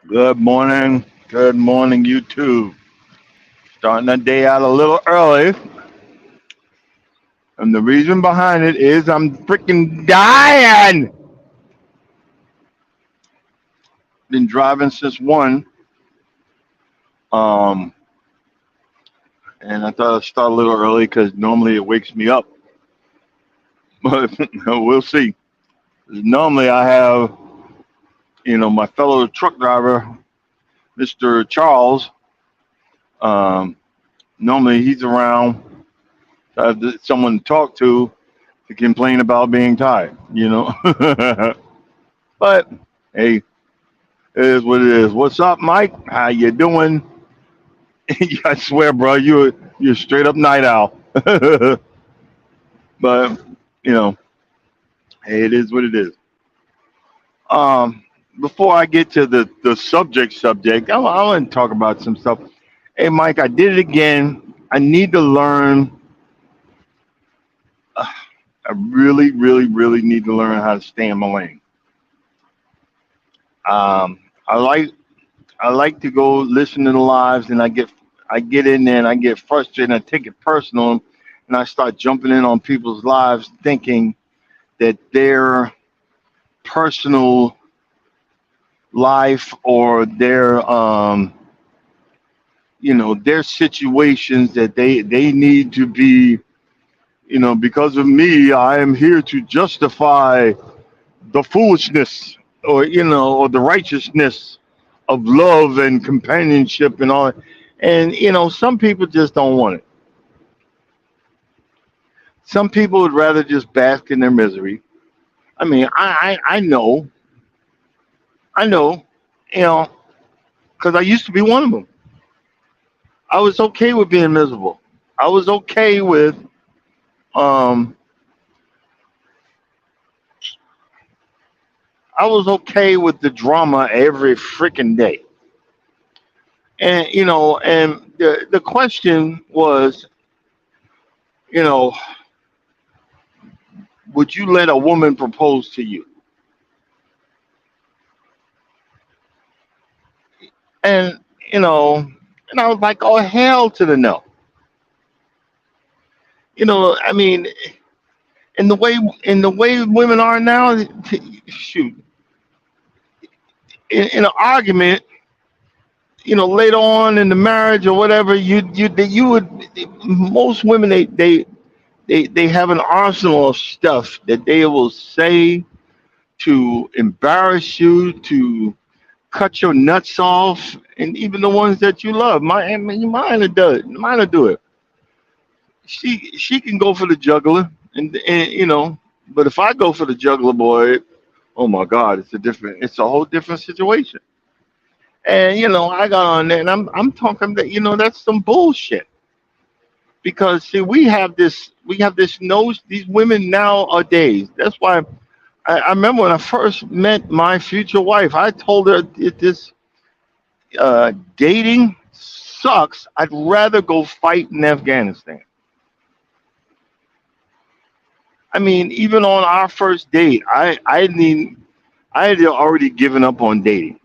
Good morning. Good morning, YouTube. Starting the day out a little early. And the reason behind it is I'm freaking dying. Been driving since 1. Um, and I thought I'd start a little early because normally it wakes me up. But we'll see. Normally I have, my fellow truck driver, Mr. Charles. Normally he's around. I have someone to talk to complain about being tired, But hey, it is what it is. What's up, Mike? How you doing? I swear, bro, you're straight up night owl. But hey, it is what it is. Um, Before I get to the subject, I want to talk about some stuff. Hey, Mike, I did it again. I need to learn. I really, really, really need to learn how to stay in my lane. Um, I like to go listen to the lives, and I get in there and I get frustrated. And I take it personal, and I start jumping in on people's lives, thinking that their personal life or their situations that they need to be, because of me, I am here to justify the foolishness or the righteousness of love and companionship and all. And some people just don't want it. Some people would rather just bask in their misery. I mean, I know, you know, because I used to be one of them. I was okay with being miserable. I was okay with um I was okay with the drama every freaking day. And the question was, you know, would you let a woman propose to you? And you know, and I was like, oh hell to the no. I mean, in the way women are now, shoot, in an argument, later on in the marriage or whatever, you would most women they have an arsenal of stuff that they will say to embarrass you, to cut your nuts off, and even the ones that you love. Mine will do it. Mine will do it. She can go for the juggler, and but if I go for the juggler, boy, oh my God, it's a whole different situation. And I got on there, and I'm talking that that's some bullshit. because see, we have this nose. These women nowadays. That's why I remember when I first met my future wife. I told her this dating sucks. I'd rather go fight in Afghanistan. I mean, even on our first date, I had already given up on dating.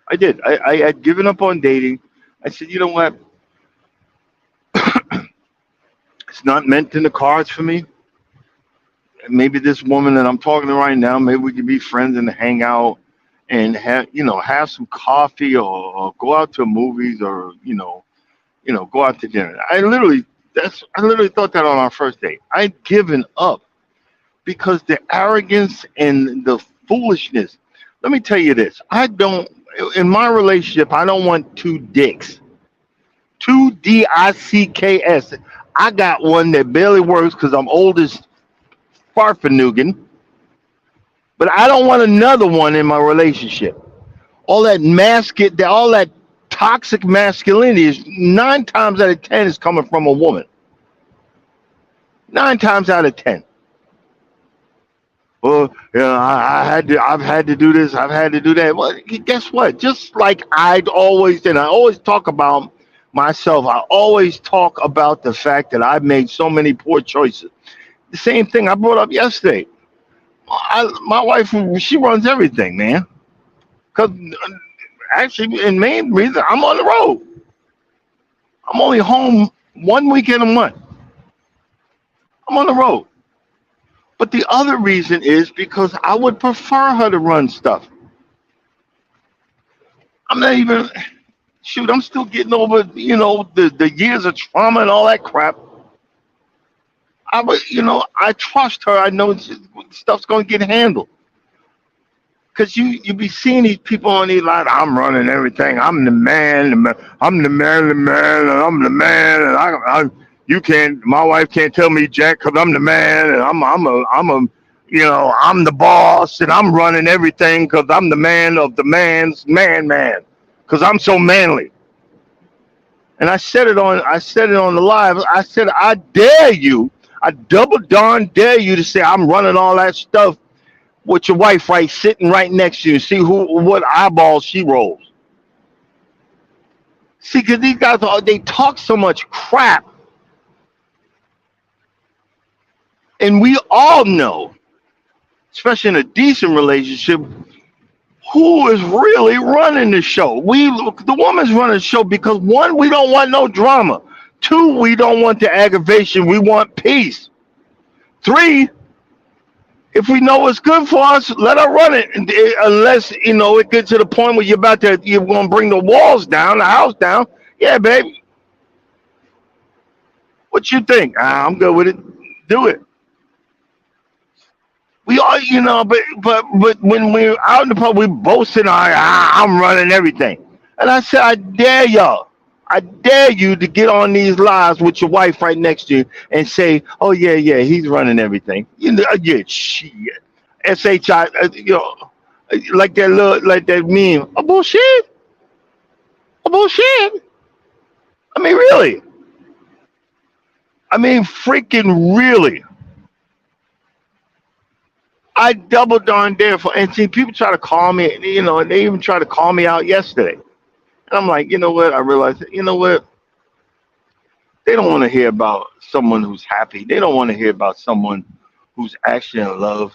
I did. I had given up on dating. I said, you know what? It's not meant in the cards for me. Maybe this woman that I'm talking to right now, maybe we could be friends and hang out and have some coffee, or go out to movies, or go out to dinner. I literally thought that on our first date. I'd given up because the arrogance and the foolishness. Let me tell you this. I don't In my relationship, I don't want two dicks. Two dicks. I got one that barely works because I'm old as farfanugan, but I don't want another one in my relationship. All that toxic masculinity is 9 times out of 10 is coming from a woman. 9 times out of 10. Well, I've had to do this, I've had to do that. Well, guess what? Just like I always talk about myself. I always talk about the fact that I've made so many poor choices. The same thing I brought up yesterday. My wife, she runs everything, man. Because actually, in main reason, I'm on the road. I'm only home 1 weekend a month. I'm on the road. But the other reason is because I would prefer her to run stuff. I'm not even, shoot, I'm still getting over, the years of trauma and all that crap. I trust her. I know stuff's going to get handled. Because you be seeing these people on these lines. I'm running everything. I'm the man. I'm the man, and I'm the man. And you can't. My wife can't tell me jack because I'm the man, and I'm the boss, and I'm running everything because I'm the man of the man's man. Because I'm so manly. And I said it on the live. I said, I dare you. I double darn dare you to say I'm running all that stuff with your wife sitting right next to you. See what eyeballs she rolls. See, because these guys they talk so much crap, and we all know, especially in a decent relationship, who is really running the show. The woman's running the show because one, we don't want no drama. Two, we don't want the aggravation. We want peace. Three, if we know what's good for us, let her run it. Unless it gets to the point where you're gonna bring the walls down, the house down. Yeah, baby. What you think? I'm good with it. Do it. We all, but when we're out in the pub, we boasting. I'm running everything, and I said, I dare y'all. I dare you to get on these lives with your wife right next to you and say, "Oh yeah, he's running everything." Yeah, shit. Shi, like that meme. Oh bullshit. Oh bullshit. I mean, really. I mean, freaking really. I double darn dare for, and see, people try to call me, and they even try to call me out yesterday. And I'm like, you know what? I realized, you know what? They don't want to hear about someone who's happy. They don't want to hear about someone who's actually in love.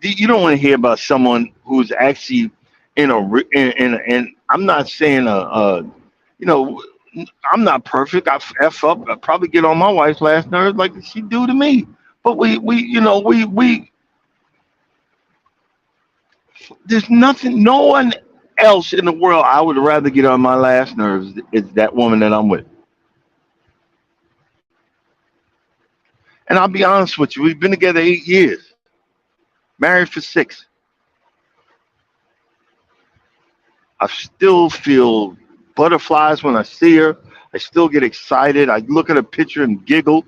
You don't want to hear about someone who's actually in a, in I'm not saying you know, I'm not perfect. I f up. I probably get on my wife's last nerves like she do to me. But we there's nothing, no one else in the world I would rather get on my last nerves is that woman that I'm with. And I'll be honest with you, we've been together 8 years, married for 6. I still feel butterflies when I see her. I still get excited. I look at a picture and giggle.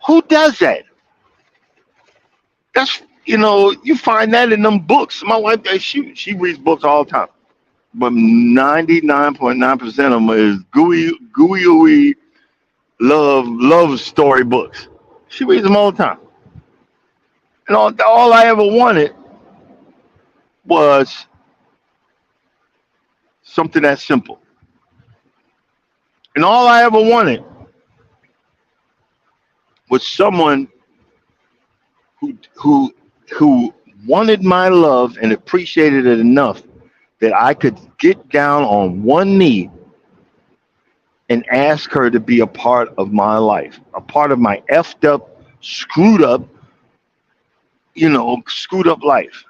Who does that? That's you find that in them books. My wife, she reads books all the time. but 99.9% of them is gooey love story books. She reads them all the time. And all I ever wanted was something that simple. And all I ever wanted was someone who who wanted my love and appreciated it enough that I could get down on one knee and ask her to be a part of my life, a part of my effed up, screwed up, screwed up life.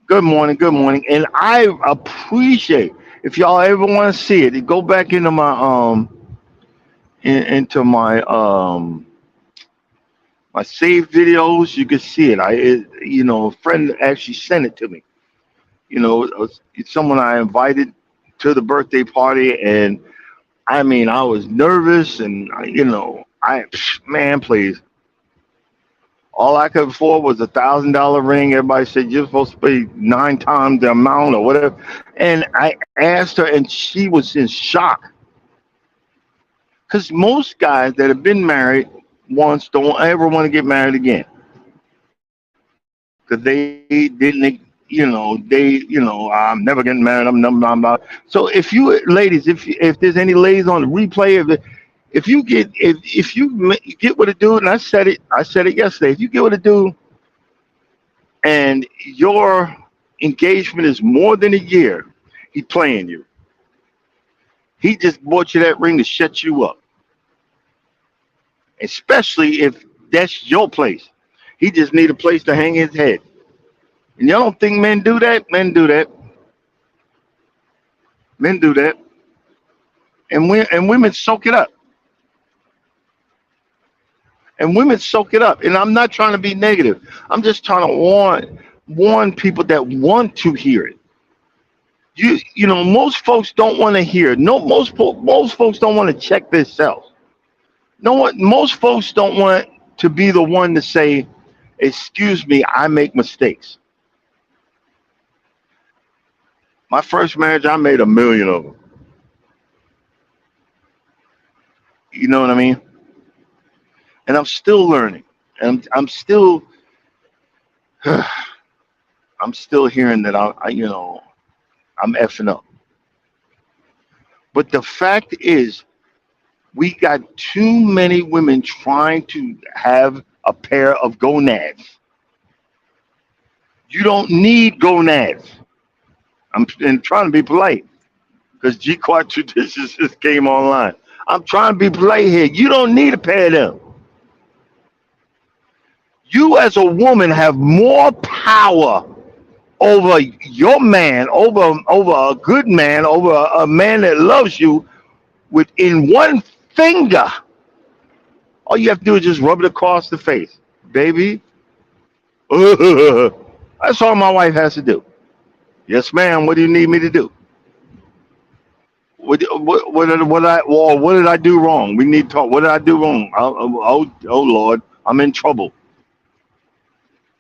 Good morning, good morning. And I appreciate, if y'all ever want to see it, go back into my into my saved videos. You can see it. A friend actually sent it to me. It's someone I invited to the birthday party, and I mean, I was nervous, and man, please. All I could afford was $1,000 ring. Everybody said you're supposed to pay 9 times the amount or whatever. And I asked her, and she was in shock. Because most guys that have been married once don't ever want to get married again. Because they didn't, I'm never getting married. I'm not. So if you ladies, if there's any ladies on the replay, if you get with a dude, and I said it yesterday. If you get with a dude and your engagement is more than a year, he playing you. He just bought you that ring to shut you up, especially if that's your place. He just need a place to hang his head. And y'all don't think men do that? Men do that. Men do that. And women soak it up. And women soak it up. And I'm not trying to be negative. I'm just trying to warn people that want to hear it. Most folks don't want to hear it. No, most folks don't want to check themselves. No one, most folks don't want to be the one to say, "Excuse me, I make mistakes." My first marriage, I made a million of them. You know what I mean? And I'm still learning. And I'm still hearing that I'm effing up. But the fact is, we got too many women trying to have a pair of gonads. You don't need gonads. I'm trying to be polite because G Quad Traditions just came online. I'm trying to be polite here. You don't need a pair of them. You as a woman have more power over your man, over a good man, over a man that loves you within one finger. All you have to do is just rub it across the face. Baby, that's all my wife has to do. Yes, ma'am. What do you need me to do? What did I do wrong? We need to talk. What did I do wrong? Oh Lord, I'm in trouble.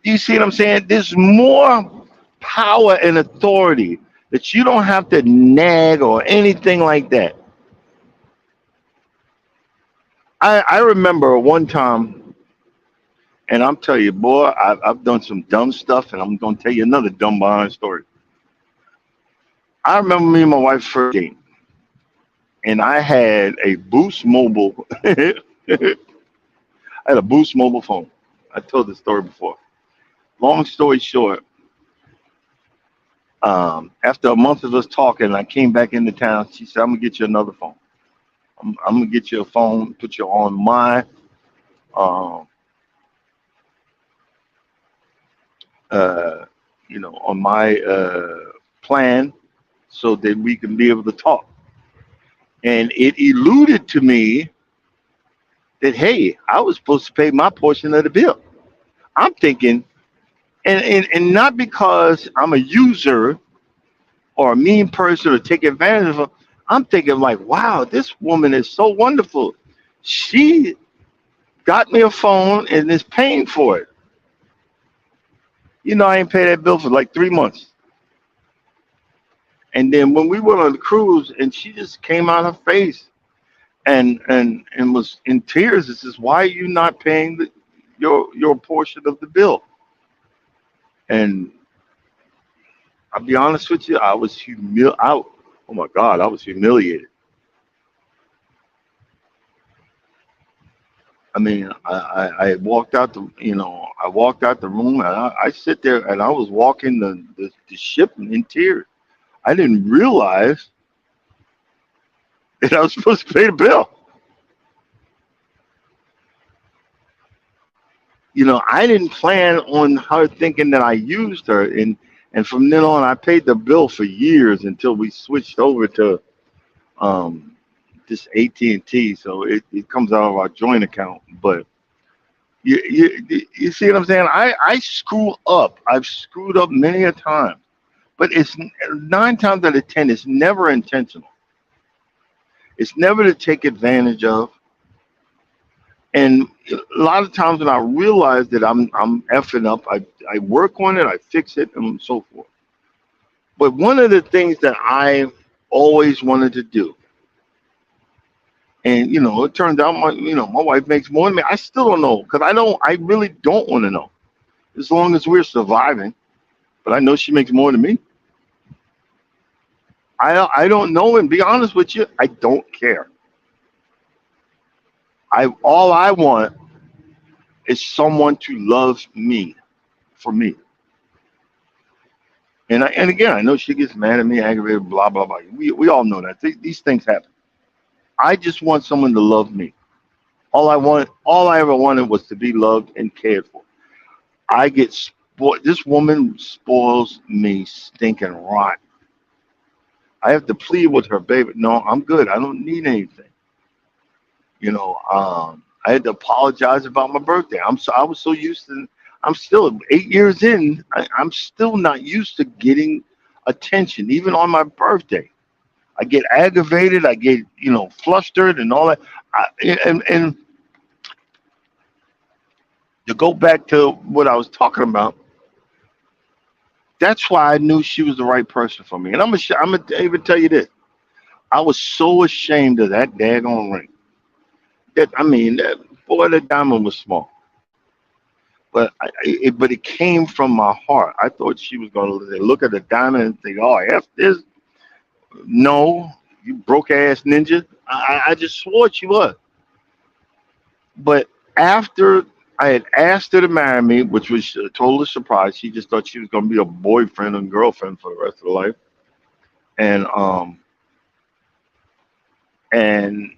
You see what I'm saying? There's more power and authority that you don't have to nag or anything like that. I remember one time, and I'm telling you, boy, I've done some dumb stuff, and I'm going to tell you another dumb behind story. I remember me and my wife's first date, and I had a Boost Mobile. I had a Boost Mobile phone. I told this story before. Long story short, after a month of us talking, I came back into town. She said, "I'm gonna get you another phone. I'm gonna get you a phone, put you on my um, on my plan, so that we can be able to talk." And it eluded to me that, hey, I was supposed to pay my portion of the bill. I'm thinking, and not because I'm a user or a mean person or take advantage of her. I'm thinking like, wow, this woman is so wonderful. She got me a phone and is paying for it. I ain't paid that bill for like 3 months. And then when we went on the cruise, and she just came out her face and was in tears. It says, "Why are you not paying your portion of the bill?" And I'll be honest with you, I was oh my God, I was humiliated. I mean, I walked out I walked out the room, and I sit there and I was walking the ship in tears. I didn't realize that I was supposed to pay the bill. I didn't plan on her thinking that I used her, and from then on, I paid the bill for years until we switched over to um, this AT&T. So it comes out of our joint account. But you see what I'm saying? I screw up. I've screwed up many a time, but it's 9 times out of 10. It's never intentional. It's never to take advantage of. And a lot of times when I realize that I'm effing up, I work on it, I fix it, and so forth. But one of the things that I always wanted to do, and it turns out my wife makes more than me. I still don't know because I really don't want to know as long as we're surviving. But I know she makes more than me. I don't know, and be honest with you, I don't care. I All I want is someone to love me for me. And again, I know she gets mad at me, aggravated, blah blah blah. We all know that these things happen. I just want someone to love me. All I ever wanted was to be loved and cared for. I get spoiled. This woman spoils me stinking rotten. I have to plead with her, baby. No, I'm good. I don't need anything. I had to apologize about my birthday. I was so used to. I'm still 8 years in. I'm still not used to getting attention, even on my birthday. I get aggravated. I get flustered and all that. And to go back to what I was talking about, that's why I knew she was the right person for me. And I'm gonna even tell you this: I was so ashamed of that daggone ring. That boy, the diamond was small, but it came from my heart. I thought she was gonna look at the diamond and think, "Oh, f this." No, you broke ass ninja. I just swore she was. But after I had asked her to marry me, which was a total surprise, she just thought she was going to be a boyfriend and girlfriend for the rest of her life. And and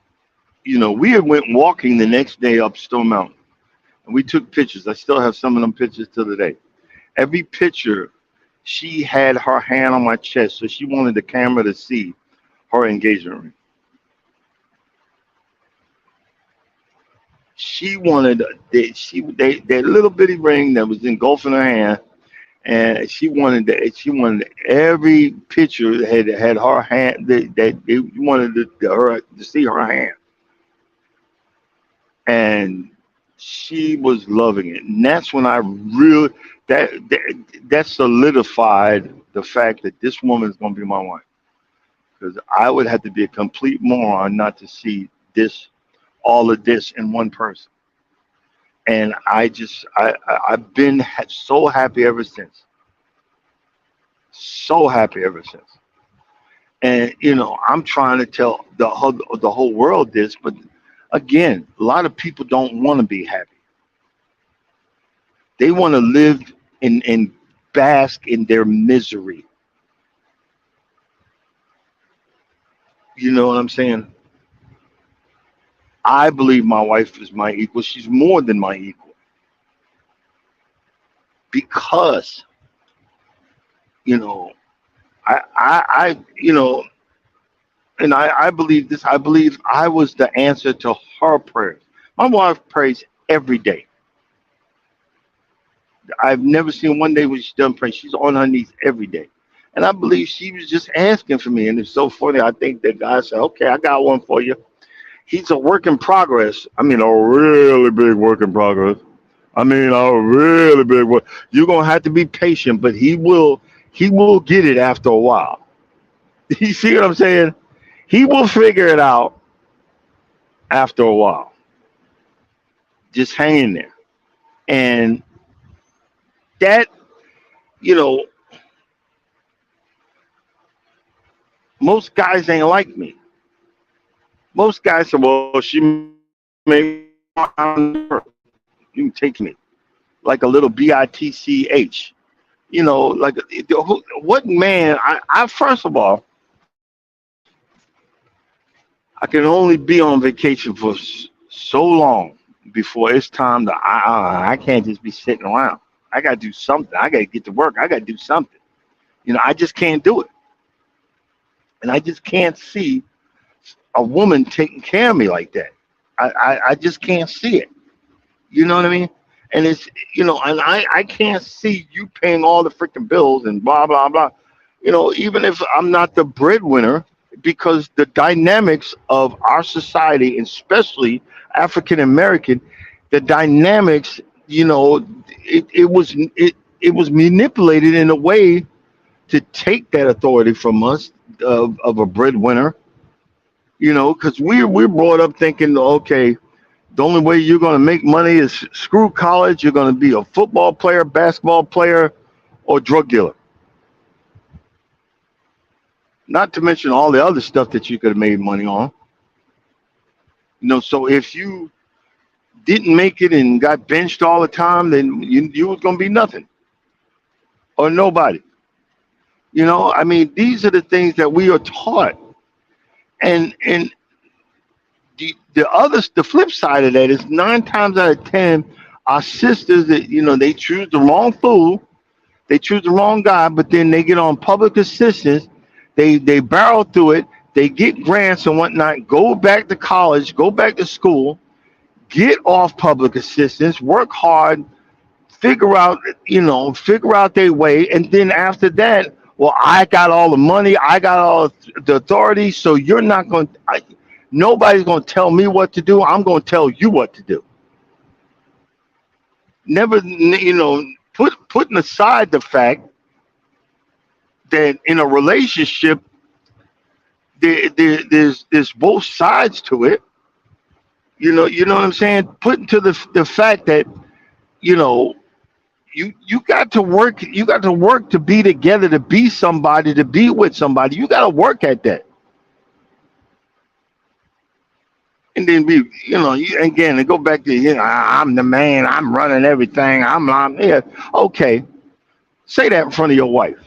we had went walking the next day up Stone Mountain, and we took pictures. I still have some of them pictures to the day. Every picture, she had her hand on my chest, so she wanted the camera to see her engagement ring. She wanted that little bitty ring that was engulfing her hand, and she wanted every picture had her hand that they wanted her to see her hand, and she was loving it. And that's when I really that solidified the fact that this woman is going to be my wife, because I would have to be a complete moron not to see this all of this in one person. And I've been so happy ever since. So happy ever since. And I'm trying to tell the whole world this, but again, a lot of people don't want to be happy. They want to live and bask in their misery. You know what I'm saying? I believe my wife is my equal. She's more than my equal because you know I and I believe this. I believe I was the answer to her prayers. My wife prays every day. I've never seen one day when she doesn't pray. She's on her knees every day. And I believe she was just asking for me. And it's so funny. I think that God said, okay, I got one for you. He's a work in progress. I mean, a really big work in progress. I mean, a really big work. You're going to have to be patient, but he will get it after a while. You see what I'm saying? He will figure it out after a while. Just hang in there. And that, you know, most guys ain't like me. Most guys say, well, she may you can take me like a little bitch. Like what man? I first of all, I can only be on vacation for so long before it's time to. I can't just be sitting around. I got to do something. I got to get to work. I got to do something. I just can't do it, and I just can't see a woman taking care of me like that. I just can't see it. You know what I mean? And it's and I can't see you paying all the freaking bills and blah blah blah. Even if I'm not the breadwinner, because the dynamics of our society, especially African American, the dynamics, it was manipulated in a way to take that authority from us of a breadwinner. Because we're brought up thinking, okay, the only way you're going to make money is screw college. You're going to be a football player, basketball player, or drug dealer. Not to mention all the other stuff that you could have made money on. So if you didn't make it and got benched all the time, then you was going to be nothing or nobody. I mean, these are the things that we are taught. And the flip side of that is 9 times out of 10, our sisters that they choose the wrong fool, they choose the wrong guy, but then they get on public assistance, they barrel through it, they get grants and whatnot, go back to college, go back to school, get off public assistance, work hard, figure out their way, and then after that, well, I got all the money, I got all the authority, so you're not going to. Nobody's going to tell me what to do. I'm going to tell you what to do. Never, putting aside the fact that in a relationship, there's both sides to it. You know what I'm saying? Putting to the fact that you know you got to work. You got to work to be together, to be somebody, to be with somebody. You got to work at that. And then again, and go back to I'm the man, I'm running everything, I'm yeah. Okay, say that in front of your wife.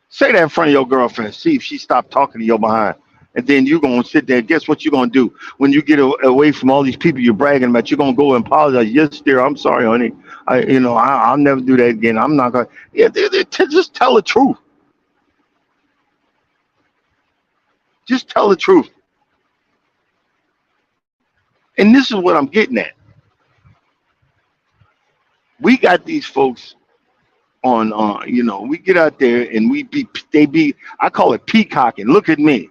Say that in front of your girlfriend. See if she stopped talking to your behind. And then you're gonna sit there. Guess what you're gonna do when you get away from all these people you're bragging about? You're gonna go and apologize. Yes, dear, I'm sorry, honey. I'll never do that again. I'm not gonna. Yeah, just tell the truth. Just tell the truth. And this is what I'm getting at. We got these folks on, we get out there and I call it peacocking. Look at me.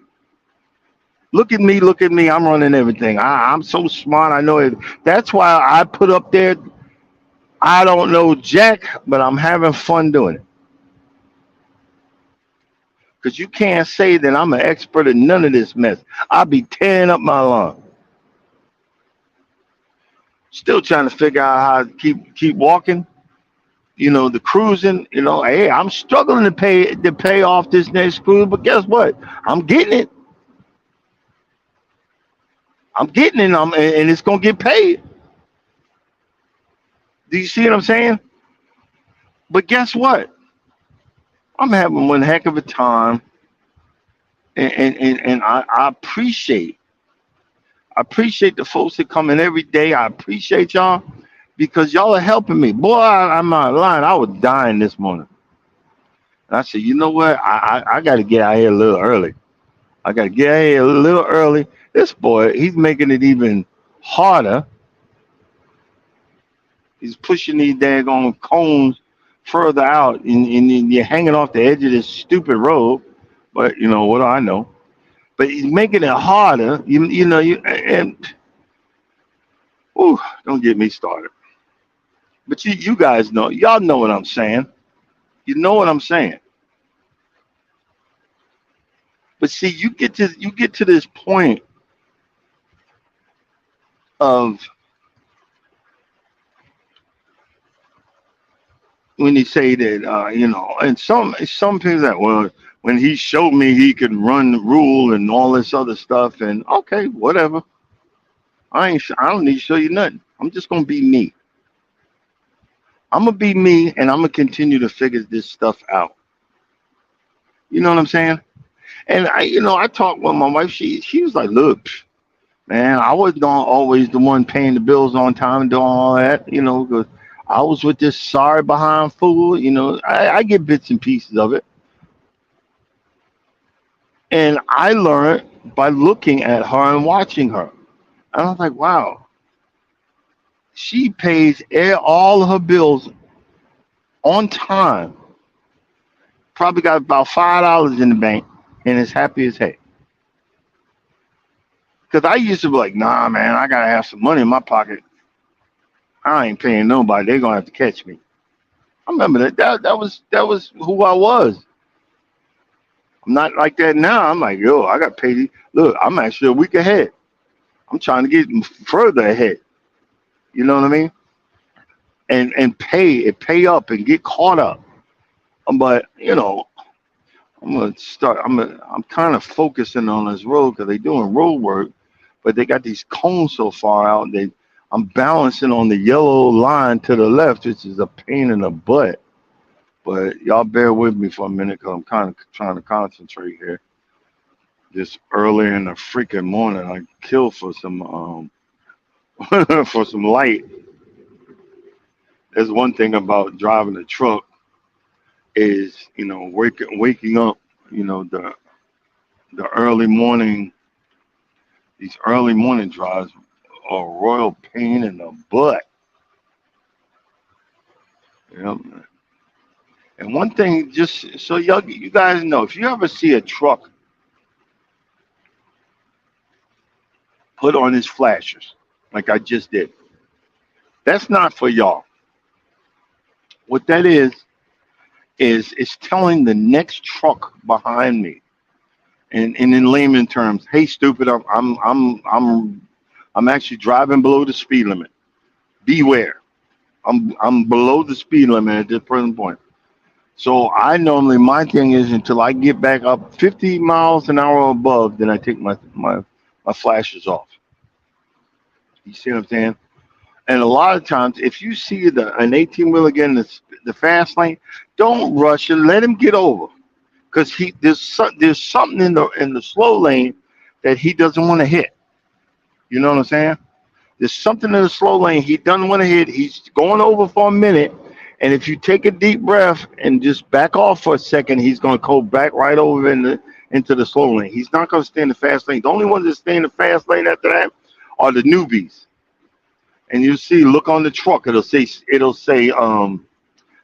Look at me. Look at me. I'm running everything. I'm so smart. I know it. That's why I put up there, I don't know Jack, but I'm having fun doing it. Because you can't say that I'm an expert in none of this mess. I'll be tearing up my lawn. Still trying to figure out how to keep walking. The cruising. Hey, I'm struggling to pay off this next cruise, but guess what? I'm getting it. I'm getting it. And it's gonna get paid. Do you see what I'm saying? But guess what? I'm having one heck of a time, and I appreciate the folks that come in every day. I appreciate y'all because y'all are helping me. Boy, I'm not lying. I was dying this morning. And I said, you know what? I got to get out here a little early. I got to get out here a little early. This boy, he's making it even harder. He's pushing these daggone cones further out, and you're hanging off the edge of this stupid road. But what do I know? But he's making it harder. Ooh, don't get me started. But you guys know, y'all know what I'm saying. You know what I'm saying. But see, you get to this point of when you say that, and some people that, well, when he showed me he could run the rule and all this other stuff, and okay, whatever. I don't need to show you nothing. I'm just gonna be me. I'm gonna be me, and I'm gonna continue to figure this stuff out. You know what I'm saying? And I talked with my wife. She was like, "Look, man, I wasn't always the one paying the bills on time and doing all that. 'Cause I was with this sorry behind fool. I get bits and pieces of it, and I learned by looking at her and watching her. And I was like, wow, she pays all her bills on time. Probably got about $5 in the bank, and is happy as heck. Because I used to be like, nah, man, I gotta have some money in my pocket. I ain't paying nobody. They're gonna have to catch me. I remember that was who I was. I'm not like that now. I'm like, yo, I got paid. Look, I'm actually a week ahead. I'm trying to get further ahead. You know what I mean? And pay up and get caught up. But I'm kind of focusing on this road because they're doing road work, but they got these cones so far out. I'm balancing on the yellow line to the left, which is a pain in the butt. But y'all bear with me for a minute because I'm kind of trying to concentrate here. This early in the freaking morning, I kill for some for some light. There's one thing about driving a truck is waking up. The early morning these early morning drives are a royal pain in the butt. You know. And one thing, just so you guys know, if you ever see a truck put on its flashers, like I just did, that's not for y'all. What that is it's telling the next truck behind me, and in layman terms, hey, stupid, I'm actually driving below the speed limit. Beware. I'm below the speed limit at this present point. So I normally my thing is until I get back up 50 miles an hour above, then I take my flashes off. You see what I'm saying? And a lot of times, if you see an 18 wheeler getting the fast lane, don't rush it. Let him get over, because there's something in the slow lane that he doesn't want to hit. You know what I'm saying? There's something in the slow lane he doesn't want to hit. He's going over for a minute, and if you take a deep breath and just back off for a second, he's going to go back right over into the slow lane. He's not going to stay in the fast lane. The only ones that stay in the fast lane after that are the newbies. And you see, look on the truck. It'll say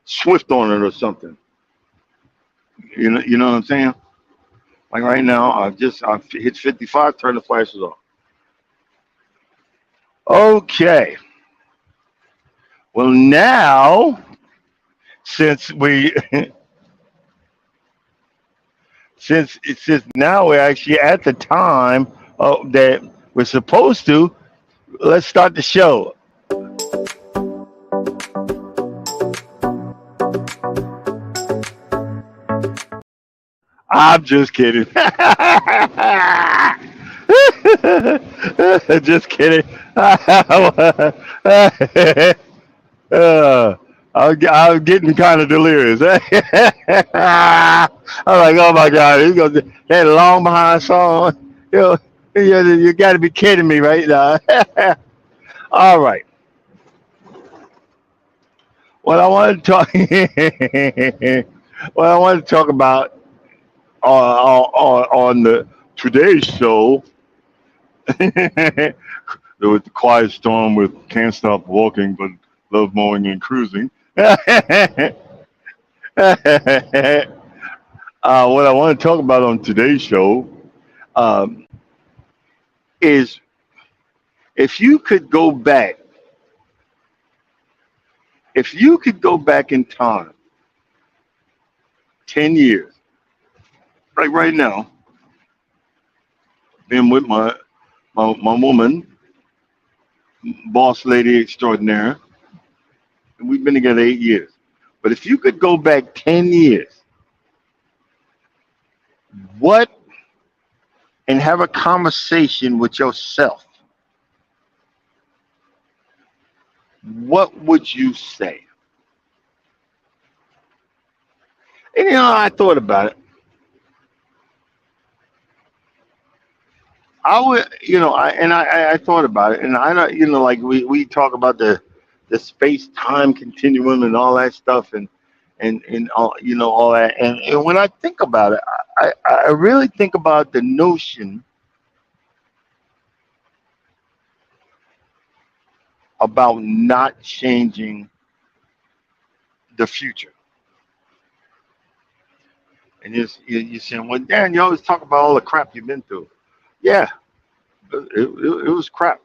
Swift on it or something. You know what I'm saying? Like right now, I've hit 55, turn the flashes off. Okay. Well, now since we since now we're actually at the time that we're supposed to, let's start the show. I'm just kidding. Just kidding. Uh, I'm getting kind of delirious. I'm like, oh my God, he goes that long behind song. You got to be kidding me right now. All right. What I want to talk, what I want to talk about on the today's show, there was the quiet storm with can't stop walking but love mowing and cruising. What I want to talk about on today's show um, is if you could go back, if you could go back in time 10 years, right now, been with my woman, boss lady extraordinaire, and we've been together 8 years. But if you could go back 10 years, what and have a conversation with yourself, what would you say? And I thought about it. I would, I thought about it, and I don't, like we talk about the space time continuum and all that stuff, and all, all that, and when I think about it, I really think about the notion about not changing the future. And you're saying, well, Dan, you always talk about all the crap you've been through. Yeah, it was crap,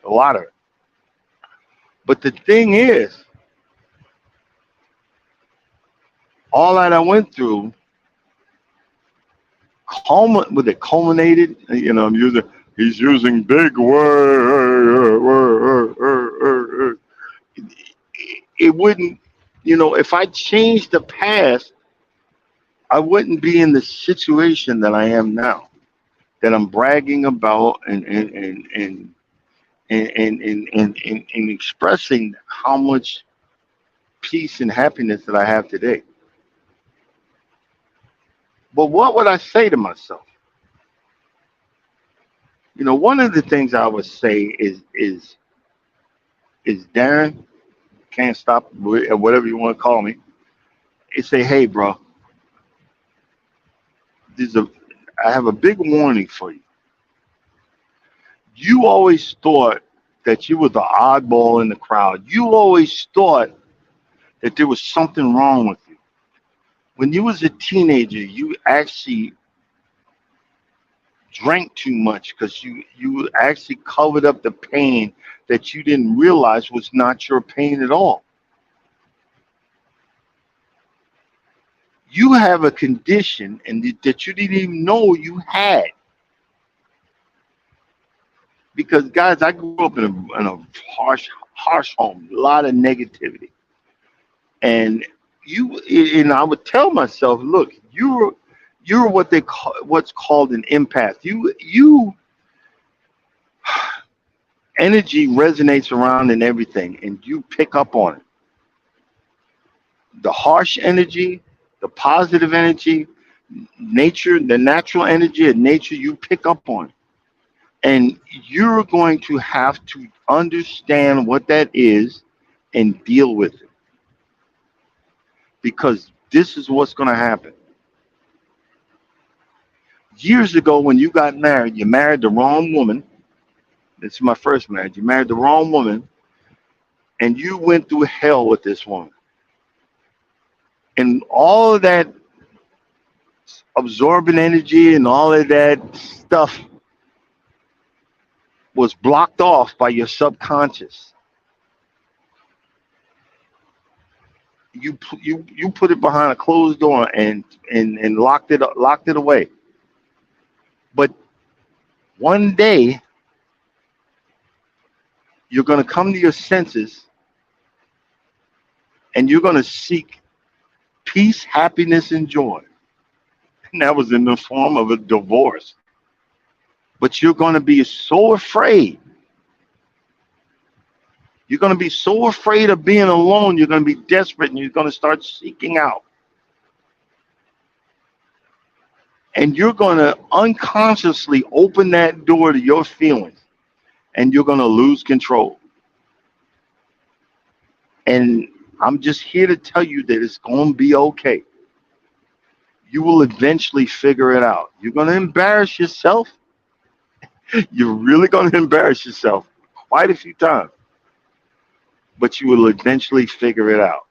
a lot of it. But the thing is, all that I went through, with it culminated. He's using big words. It wouldn't, if I changed the past, I wouldn't be in the situation that I am now, that I'm bragging about and expressing how much peace and happiness that I have today. But what would I say to myself? One of the things I would say is Darren, can't stop, whatever you want to call me. You say, hey, bro, there's a I have a big warning for you. You always thought that you were the oddball in the crowd. You always thought that there was something wrong with you. When you was a teenager, you actually drank too much because you actually covered up the pain that you didn't realize was not your pain at all. You have a condition that you didn't even know you had. Because guys, I grew up in a harsh home, a lot of negativity, and I would tell myself, look, you're what's called an empath. You energy resonates around in everything, and you pick up on it. The harsh energy, the positive energy, the natural energy of nature, you pick up on it. And you're going to have to understand what that is and deal with it. Because this is what's going to happen. Years ago, when you got married, you married the wrong woman. This is my first marriage. You married the wrong woman, and you went through hell with this woman. And all of that absorbing energy and all of that stuff was blocked off by your subconscious. You put it behind a closed door and locked it away. But one day you're going to come to your senses, and you're going to seek peace, happiness, and joy. And that was in the form of a divorce. But you're going to be so afraid. You're going to be so afraid of being alone. You're going to be desperate, and you're going to start seeking out. And you're going to unconsciously open that door to your feelings, and you're going to lose control. And I'm just here to tell you that it's going to be okay. You will eventually figure it out. You're going to embarrass yourself. You're really going to embarrass yourself quite a few times. But you will eventually figure it out.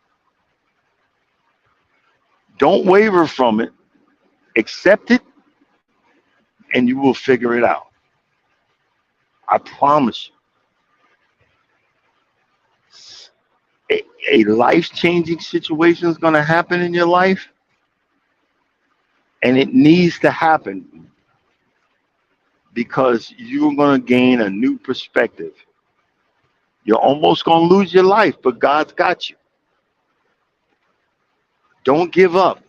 Don't waver from it. Accept it, and you will figure it out. I promise you. A life-changing situation is going to happen in your life, and it needs to happen. because you're going to gain a new perspective. You're almost going to lose your life, but God's got you. Don't give up.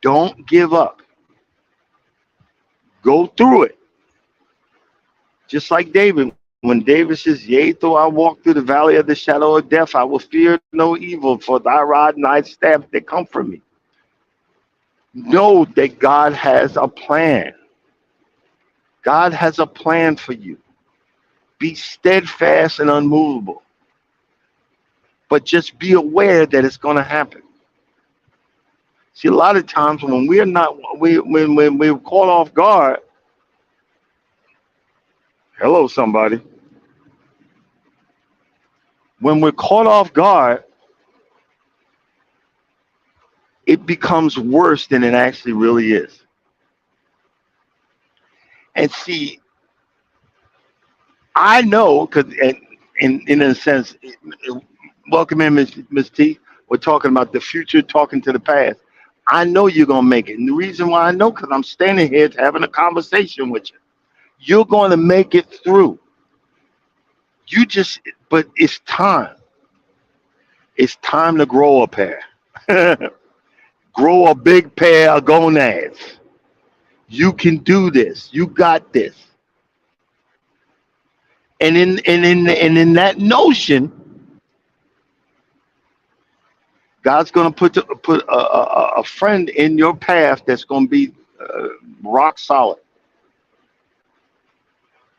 Don't give up. Go through it. Just like David, when David says, yea, though I walk through the valley of the shadow of death, I will fear no evil, for thy rod and thy staff, they comfort me. Know that God has a plan. God has a plan for you. Be steadfast and unmovable. But just be aware that it's going to happen. See, a lot of times when we're not, when we're caught off guard, hello, somebody. When we're caught off guard, it becomes worse than it actually really is. And see, I know, because in a sense, welcome in, Miss T. We're talking about the future, talking to the past. I know you're going to make it. And the reason why I know, because I'm standing here having a conversation with you. You're going to make it through. But it's time. It's time to grow a pair. Grow a big pair of gonads. You can do this. You got this. And in that notion, God's going to put a friend in your path that's going to be rock solid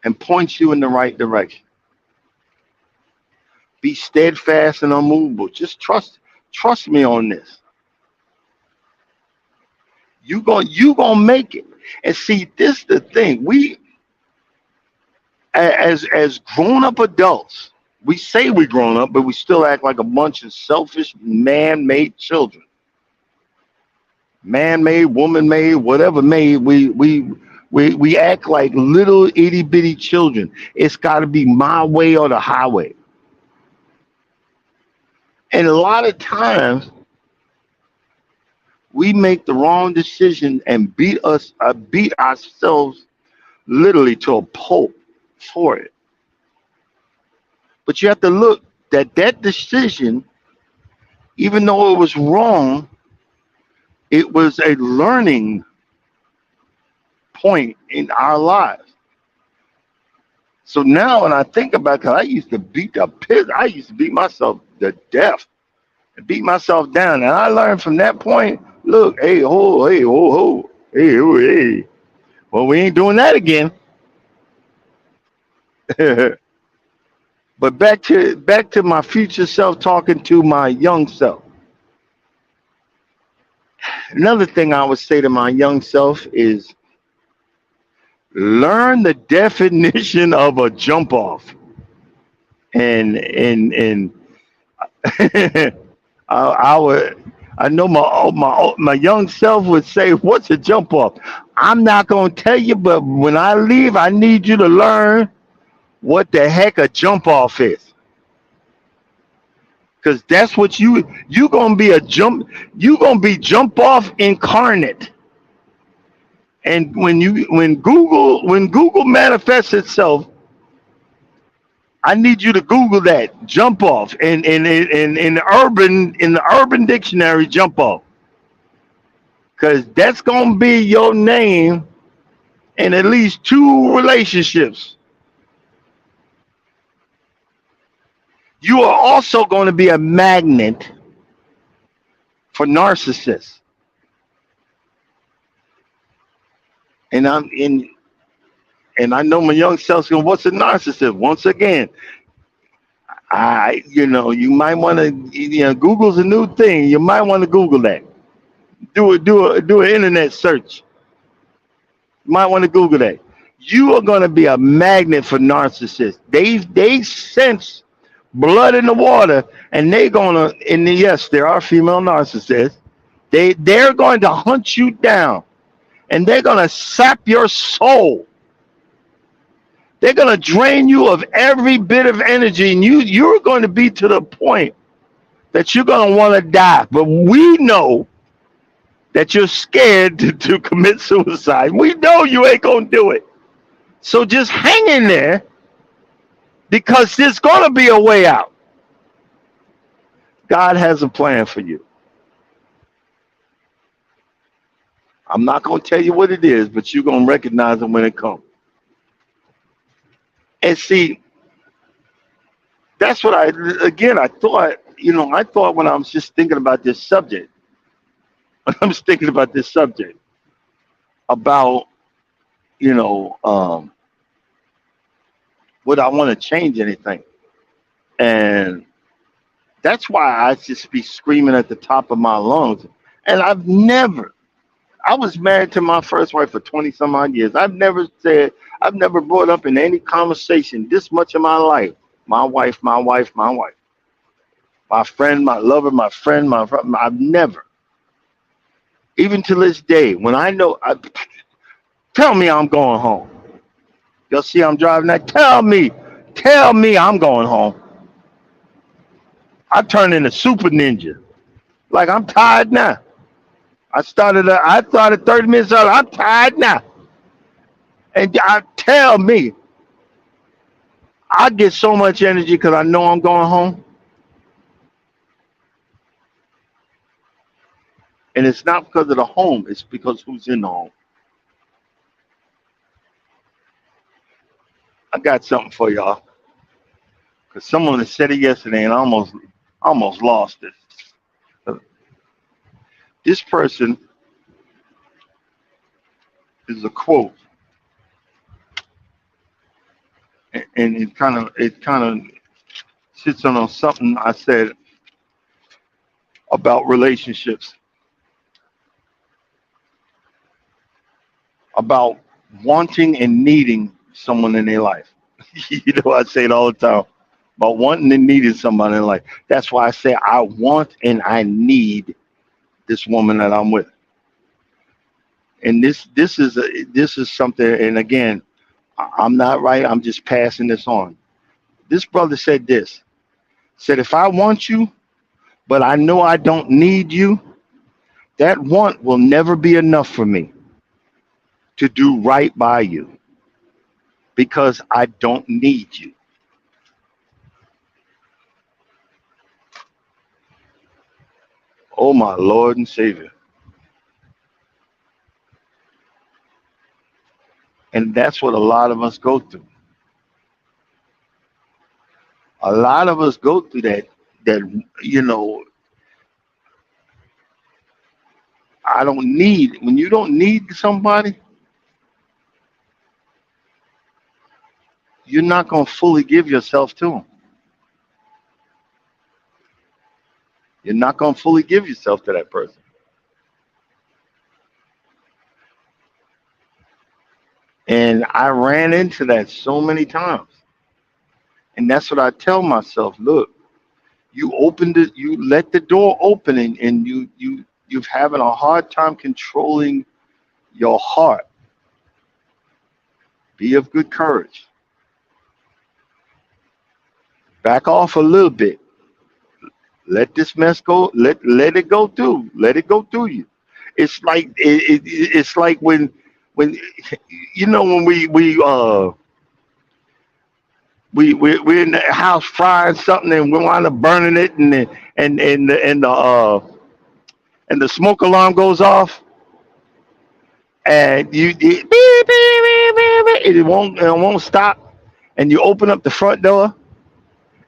and point you in the right direction. Be steadfast and unmovable. Just trust me on this. You gonna make it. And see, this is the thing. We as grown-up adults, we say we're grown up, but we still act like a bunch of selfish, man-made children. Man-made, woman-made, whatever made, we act like little itty-bitty children. It's got to be my way or the highway. And a lot of times, we make the wrong decision and beat ourselves literally to a pulp for it. But you have to look that decision, even though it was wrong, it was a learning point in our lives. So now when I think about it, 'cause I used to I used to beat myself to death and beat myself down. And I learned from that point, look, hey, ho, hey, oh, hey. Well, we ain't doing that again. But back to my future self talking to my young self. Another thing I would say to my young self is learn the definition of a jump off. And I know my young self would say, what's a jump off? I'm not going to tell you, but when I leave, I need you to learn what the heck a jump off is. Because that's what you're going to be you're going to be jump off incarnate. And when Google manifests itself, I need you to Google that jump off in the urban dictionary, jump off, because that's gonna be your name in at least 2 relationships. You are also going to be a magnet for narcissists, and I know my young self's going, what's a narcissist? Once again, you might want to, Google's a new thing. You might want to Google that. Do an internet search. You might want to Google that. You are going to be a magnet for narcissists. They sense blood in the water, and they're going to, and yes, there are female narcissists. They're going to hunt you down, and they're going to sap your soul. They're going to drain you of every bit of energy, and you're going to be to the point that you're going to want to die. But we know that you're scared to commit suicide. We know you ain't gonna do it. So just hang in there because there's gonna be a way out. God has a plan for you. I'm not gonna tell you what it is, but you're gonna recognize it when it comes. And see, that's what I thought, I thought when I was just thinking about this subject, when I was thinking about this subject about, you know, um, would I want to change anything? And that's why I just be screaming at the top of my lungs. And I was married to my first wife for 20 some odd years. I've never brought up in any conversation this much of my life. My wife, my wife, my wife. My friend, my lover, my friend, I've never. Even to this day, when tell me I'm going home. You'll see I'm driving that. Tell me I'm going home. I turned into super ninja. Like I'm tired now. I started 30 minutes early. I'm tired now. And tell me, I get so much energy because I know I'm going home. And it's not because of the home, it's because who's in the home. I got something for y'all. Because someone had said it yesterday and I almost lost it. This person is a quote. And it kind of sits on something I said about relationships, about wanting and needing someone in their life. I say it all the time about wanting and needing somebody in life. That's why I say I want and I need this woman that I'm with. And this is something. And again, I'm not right. I'm just passing this on. This brother said this. Said if I want you, but I know I don't need you, that want will never be enough for me to do right by you because I don't need you. Oh my Lord and Savior. And that's what a lot of us go through. A lot of us go through that you know, I don't need when you don't need somebody, you're not gonna fully give yourself to them. You're not gonna fully give yourself to that person. And I ran into that so many times. And that's what I tell myself. Look, you let the door open and you're having a hard time controlling your heart. Be of good courage. Back off a little bit. Let this mess go. Let it go through. Let it go through you. It's like it's like when when we're in the house frying something and we wind up burning it and the smoke alarm goes off and beep, beep, beep, beep, beep, it won't stop and you open up the front door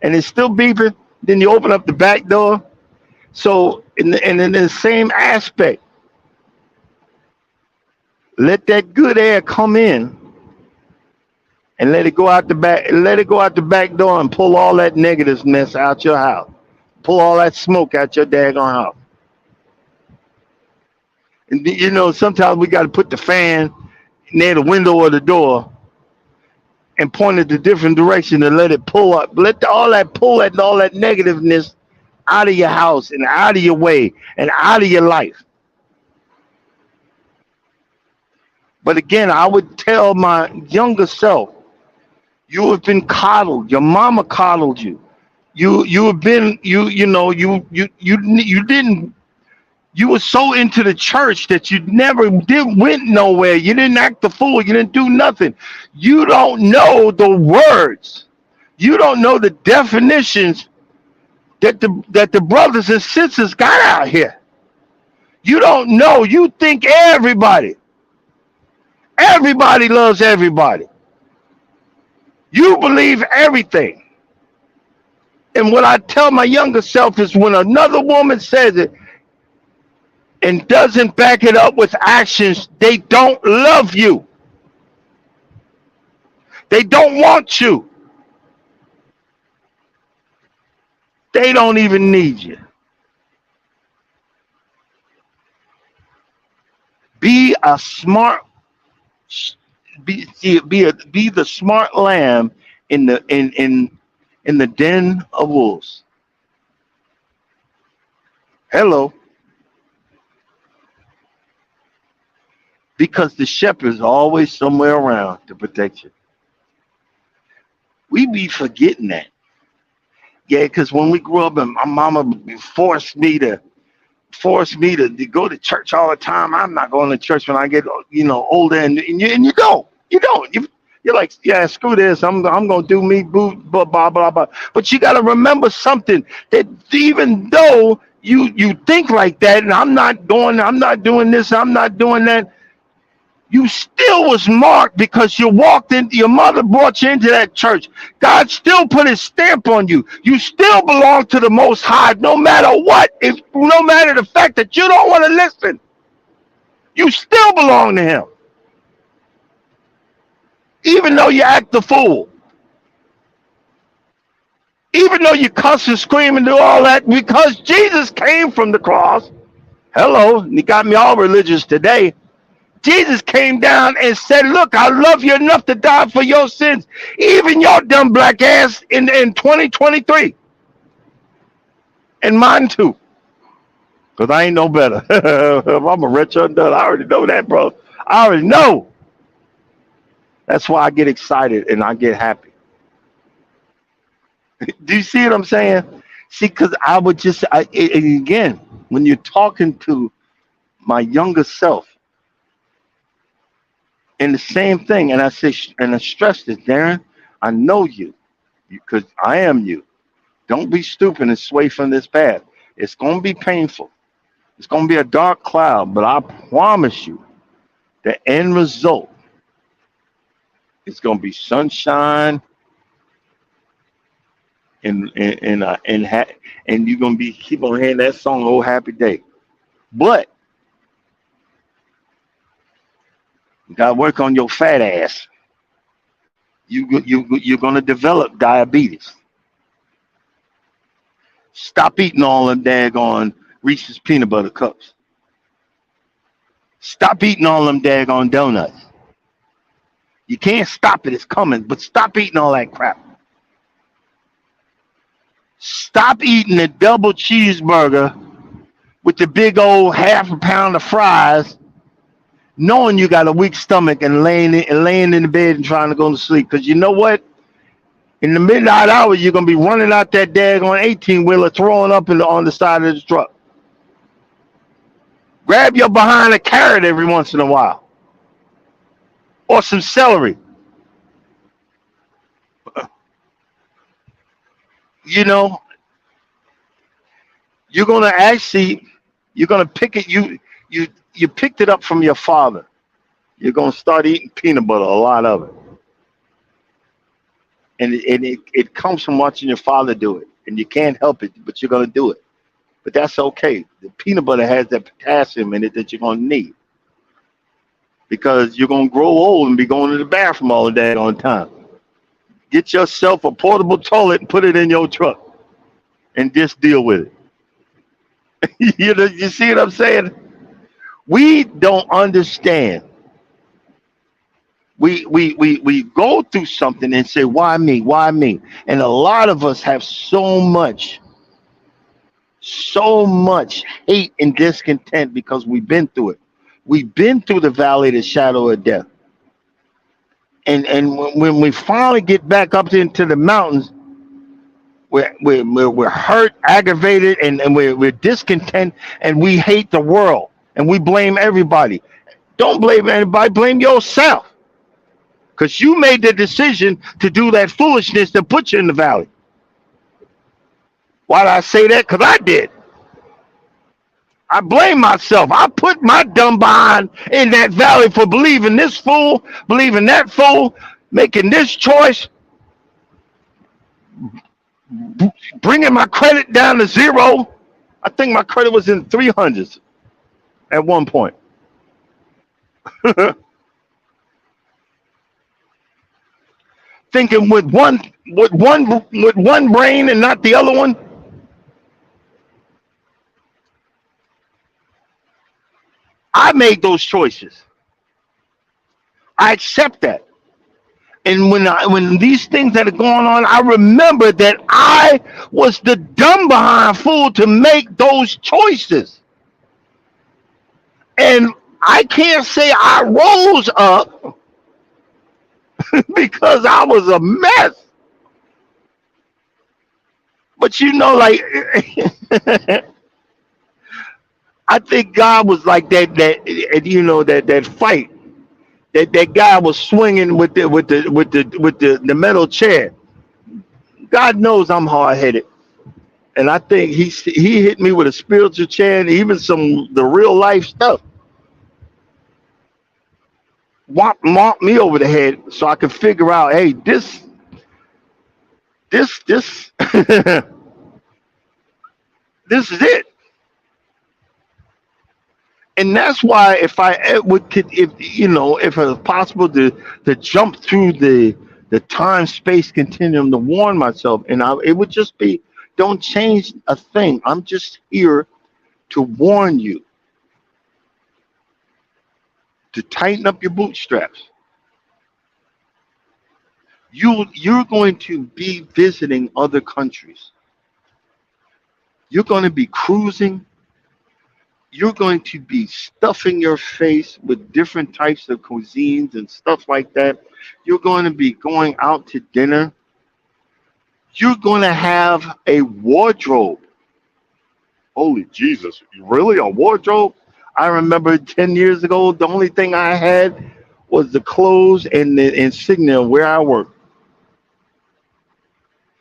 and it's still beeping. Then you open up the back door. So in the same aspect, let that good air come in and let it go out the back. Let it go out the back door and pull all that negativeness out your house. Pull all that smoke out your daggone house. And sometimes we got to put the fan near the window or the door and point it the different direction and let it pull up. Let all that negativeness out of your house and out of your way and out of your life. But again, I would tell my younger self, you have been coddled. Your mama coddled you. You have been you You were so into the church that you never went nowhere. You didn't act the fool. You didn't do nothing. You don't know the words. You don't know the definitions that the brothers and sisters got out here. You don't know. You think everybody loves everybody. You believe everything. And what I tell my younger self is when another woman says it and doesn't back it up with actions, they don't love you. They don't want you. They don't even need you. Be a smart be the smart lamb in the den of wolves. Hello. Because the shepherd's always somewhere around to protect you. We be forgetting that. Yeah, because when we grew up and my mama forced me to go to church all the time. I'm not going to church when I get older, and you don't. You're like, yeah, screw this. I'm gonna do me, boo, blah blah blah blah. But you got to remember something, that even though you think like that, and I'm not doing this, I'm not doing that. You still was marked because you walked in. Your mother brought you into that church. God still put his stamp on you. You still belong to the Most High, no matter what. No matter the fact that you don't want to listen, you still belong to him. Even though you act the fool, even though you cuss and scream and do all that, because Jesus came from the cross. Hello, and he got me all religious today. Jesus came down and said, look, I love you enough to die for your sins, even your dumb black ass in 2023. And mine too. Because I ain't no better. I'm a rich undone. I already know that, bro. I already know. That's why I get excited and I get happy. Do you see what I'm saying? See, because I would just, again, when you're talking to my younger self, and the same thing, and I say, and I stress this, Darren, I know you, because I am you. Don't be stupid and sway from this path. It's going to be painful. It's going to be a dark cloud, but I promise you, the end result is going to be sunshine, and you're going to keep on hearing that song, "Oh Happy Day." But you got to work on your fat ass. You're going to develop diabetes. Stop eating all them daggone Reese's peanut butter cups. Stop eating all them daggone donuts. You can't stop it. It's coming. But stop eating all that crap. Stop eating the double cheeseburger with the big old half a pound of fries, knowing you got a weak stomach and laying in the bed and trying to go to sleep. Because you know what? In the midnight hour, you're going to be running out that daggone 18-wheeler, throwing up on the side of the truck. Grab your behind a carrot every once in a while. Or some celery. You know, you're going to pick it. You picked it up from your father. You're going to start eating peanut butter, a lot of it. And it comes from watching your father do it. And you can't help it, but you're going to do it. But that's okay. The peanut butter has that potassium in it that you're going to need. Because you're going to grow old and be going to the bathroom all the day on time. Get yourself a portable toilet and put it in your truck. And just deal with it. You see what I'm saying? We don't understand. We go through something and say, why me? Why me? And a lot of us have so much hate and discontent because we've been through it. We've been through the valley of the shadow of death. And when we finally get back up into the mountains, We're hurt, aggravated, and we're discontent, and we hate the world, and we blame everybody. Don't blame anybody. Blame yourself, because you made the decision to do that foolishness that put you in the valley. Why did I say that? Because I did. I blame myself. I put my dumb behind in that valley for believing this fool, believing that fool, making this choice, bringing my credit down to zero. I think my credit was in 300s at one point. Thinking with one brain and not the other one. I made those choices. I accept that. And when these things that are going on, I remember that I was the dumb behind fool to make those choices. And I can't say I rose up because I was a mess. But like I think God was like that fight. That guy was swinging with the metal chair. God knows I'm hard headed, and I think he hit me with a spiritual chair and even some the real life stuff. Mark me over the head so I can figure out, hey, this this is it. And that's why if I would could if it was possible to jump through the time space continuum to warn myself, and it would just be, don't change a thing. I'm just here to warn you to tighten up your bootstraps. You're going to be visiting other countries. You're going to be cruising. You're going to be stuffing your face with different types of cuisines and stuff like that. You're going to be going out to dinner. You're going to have a wardrobe. Holy Jesus, really, a wardrobe? I remember 10 years ago, the only thing I had was the clothes and the insignia where I worked.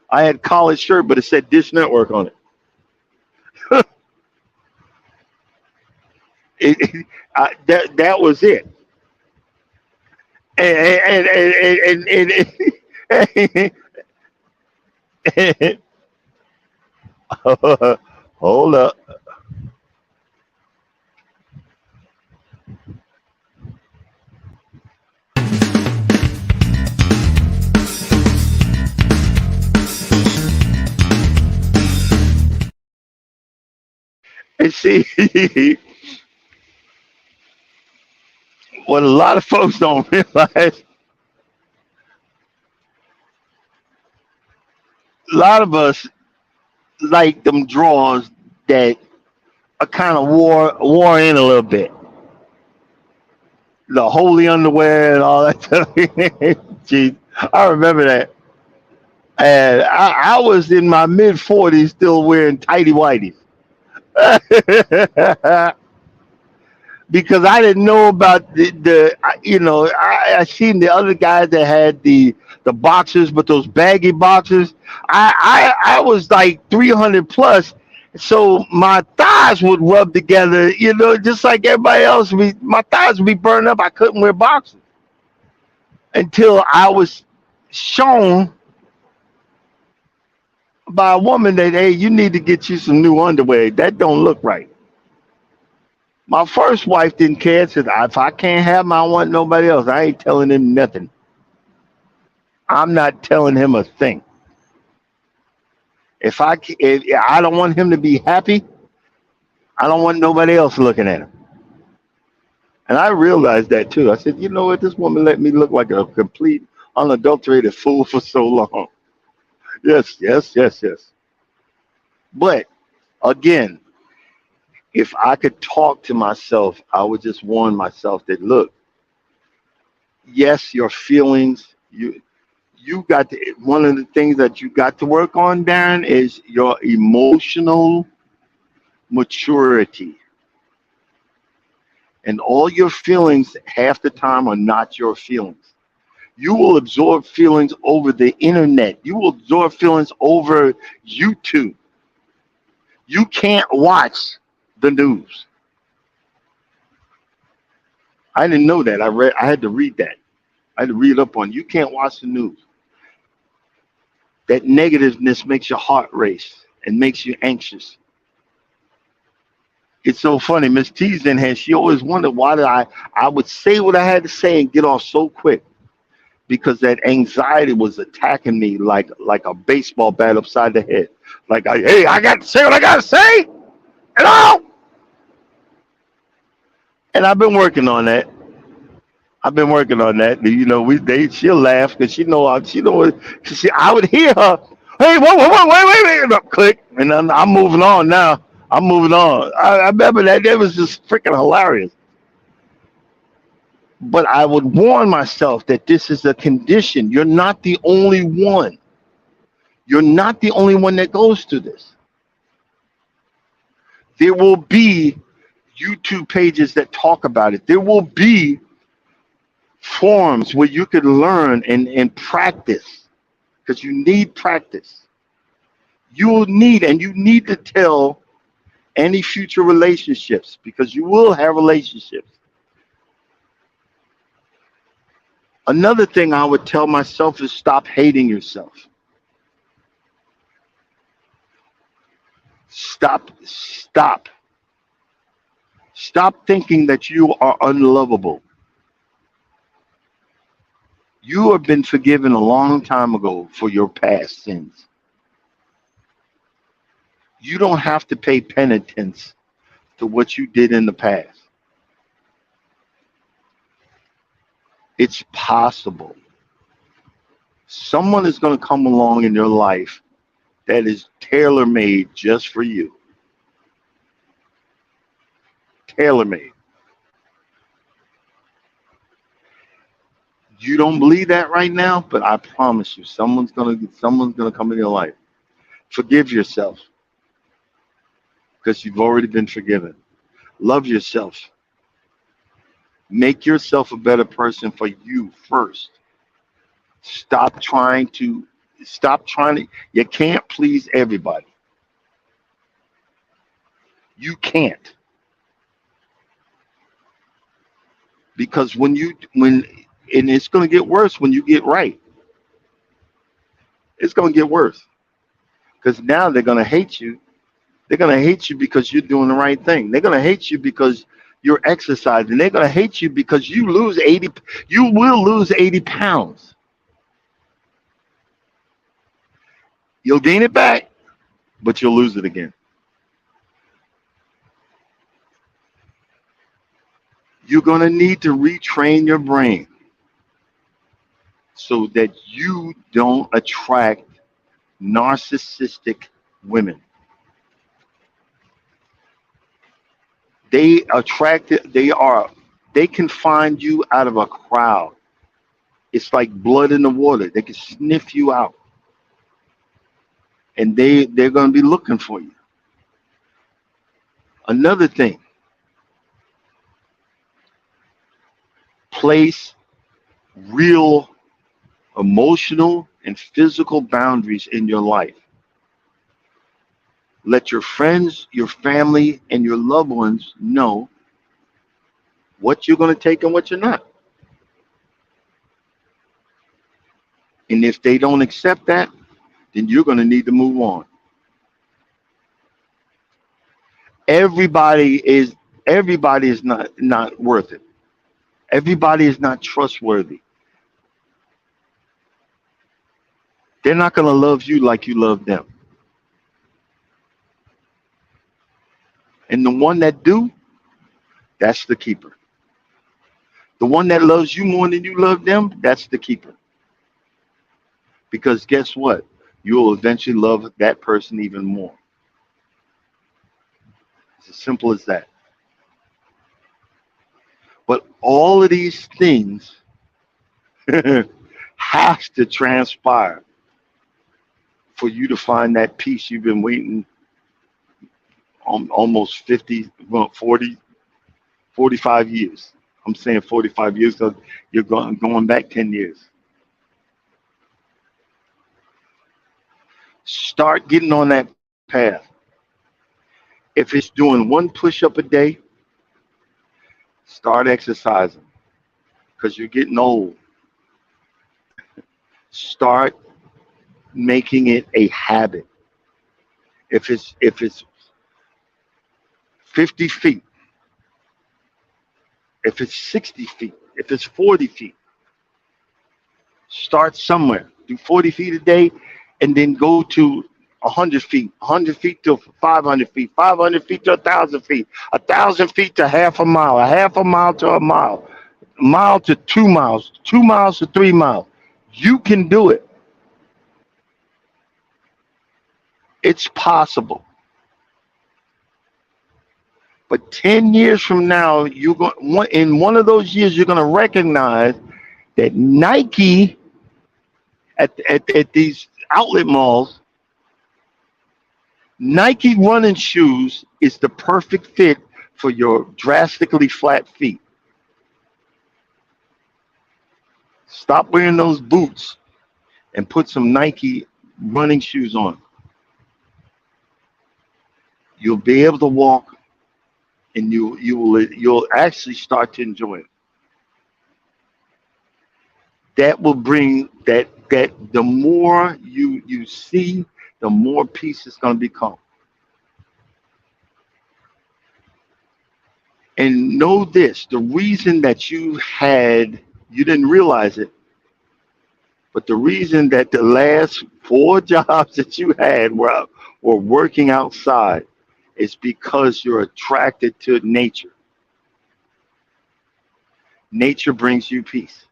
I had collared shirt, but it said Dish Network on it. That was it. And hold up. And see, what a lot of folks don't realize, a lot of us like them drawers that are kind of wore in a little bit. The holy underwear and all that stuff. Gee, I remember that. And I was in my mid 40s still wearing tighty whities. Because I didn't know about I seen the other guys that had the boxes, but those baggy boxes. I was like 300 plus, so my thighs would rub together, just like everybody else. My thighs would be burned up. I couldn't wear boxes until I was shown by a woman that, hey, you need to get you some new underwear. That don't look right. My first wife didn't care. Said, if I can't have my one, nobody else. I ain't telling him nothing. I'm not telling him a thing. If I don't want him to be happy, I don't want nobody else looking at him. And I realized that too. I said, you know what? This woman let me look like a complete unadulterated fool for so long. Yes, yes, yes, yes. But again, if I could talk to myself, I would just warn myself that, look, yes, your feelings, You got to, one of the things that you got to work on, Darren, is your emotional maturity. And all your feelings half the time are not your feelings. You will absorb feelings over the internet. You will absorb feelings over YouTube. You can't watch the news. I didn't know that. I had to read that. I had to read up on. You can't watch the news. That negativeness makes your heart race and makes you anxious. It's so funny. Miss T's in here. She always wondered why did I would say what I had to say and get off so quick because that anxiety was attacking me like a baseball bat upside the head. Like hey, I got to say what I got to say. Hello. And I've been working on that. I've been working on that. You know, she'll laugh because she know she I would hear her. Hey, whoa, wait, no, click, and I'm moving on now. I'm moving on. I remember that was just freaking hilarious. But I would warn myself that this is a condition. You're not the only one. You're not the only one that goes through this. There will be YouTube pages that talk about it. There will be forums where you could learn and practice because you need practice. You need to tell any future relationships because you will have relationships. Another thing I would tell myself is stop hating yourself. Stop. Stop thinking that you are unlovable. You have been forgiven a long time ago for your past sins. You don't have to pay penitence to what you did in the past. It's possible. Someone is going to come along in your life that is tailor made just for you. Tailor made. You don't believe that right now, but I promise you, someone's gonna come in your life. Forgive yourself because you've already been forgiven. Love yourself. Make yourself a better person for you first. Stop trying to you can't please everybody. You can't. Because when and it's gonna get worse when you get right. It's gonna get worse. Because now they're gonna hate you. They're gonna hate you because you're doing the right thing. They're gonna hate you because you're exercising. They're gonna hate you because you will lose 80 pounds. You'll gain it back, but you'll lose it again. You're going to need to retrain your brain so that you don't attract narcissistic women. They can find you out of a crowd. It's like blood in the water. They can sniff you out and they're going to be looking for you. Another thing, place real emotional and physical boundaries in your life. Let your friends, your family, and your loved ones know what you're going to take and what you're not. And if they don't accept that, then you're going to need to move on. Everybody is everybody is not worth it. Everybody is not trustworthy. They're not going to love you like you love them. And the one that do, that's the keeper. The one that loves you more than you love them, that's the keeper. Because guess what? You'll eventually love that person even more. It's as simple as that. But all of these things has to transpire for you to find that peace you've been waiting almost 50, well, 40, 45 years. I'm saying 45 years because you're going back 10 years. Start getting on that path. If it's doing one push up a day, start exercising because you're getting old. Start making it a habit. If it's 50 feet, if it's 60 feet, if it's 40 feet, start somewhere. Do 40 feet a day and then go to 100 feet, 100 feet to 500 feet, 500 feet to 1,000 feet, 1,000 feet to half a half a mile to a mile to 2 miles, 2 miles to 3 miles. You can do it. It's possible. But 10 years from now, in one of those years, you're going to recognize that Nike at these outlet malls, Nike running shoes is the perfect fit for your drastically flat feet. Stop wearing those boots and put some Nike running shoes on. You'll be able to walk, and you'll actually start to enjoy it. That will bring that the more you see, the more peace it's going to become. And know this: the reason that you didn't realize it, but the reason that the last 4 jobs that you had were working outside is because you're attracted to nature. Nature brings you peace.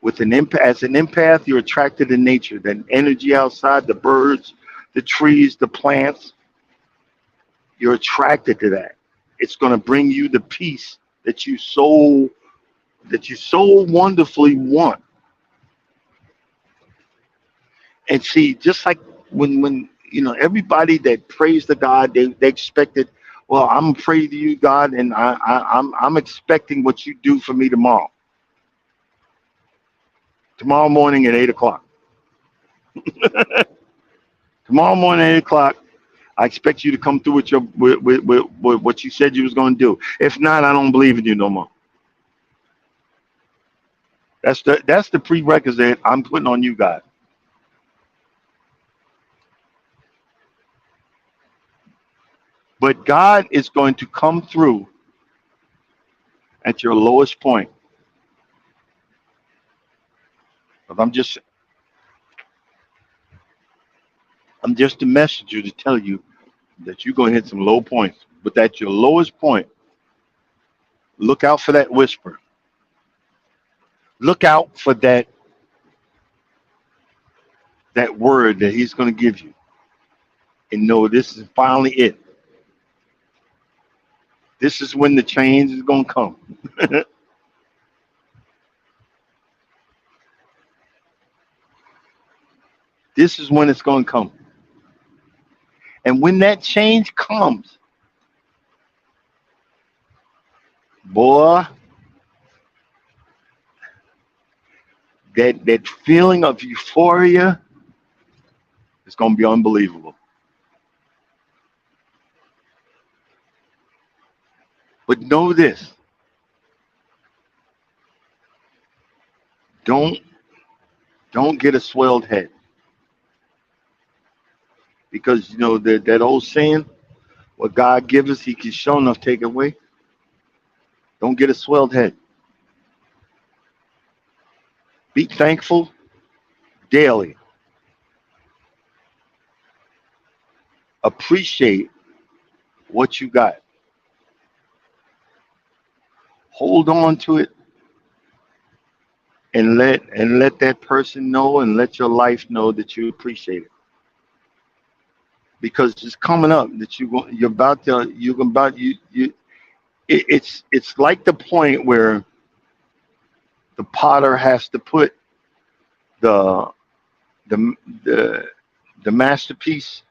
As an empath, you're attracted to nature, that energy outside, the birds, the trees, the plants. You're attracted to that. It's going to bring you the peace that you so wonderfully want. And see, just like when everybody that prays to God, they expected, well, I'm praying to you, God, and I'm expecting what you do for me tomorrow morning at 8 o'clock. Tomorrow morning at 8 o'clock, I expect you to come through with what you said you was going to do. If not, I don't believe in you no more. That's the prerequisite I'm putting on you, God. But God is going to come through at your lowest point. But I'm just a messenger to tell you that you're going to hit some low points. But at your lowest point, look out for that whisper. Look out for that word that he's going to give you. And know this is finally it. This is when the change is going to come. This is when it's going to come. And when that change comes, boy, that feeling of euphoria is going to be unbelievable. But know this: don't don't get a swelled head, because that old saying, "What God gives us, He can sure enough take away." Don't get a swelled head. Be thankful daily. Appreciate what you got. Hold on to it, and let that person know, and let your life know that you appreciate it, because it's coming up that you're about to you're about you it's like the point where The potter has to put the the the the masterpiece,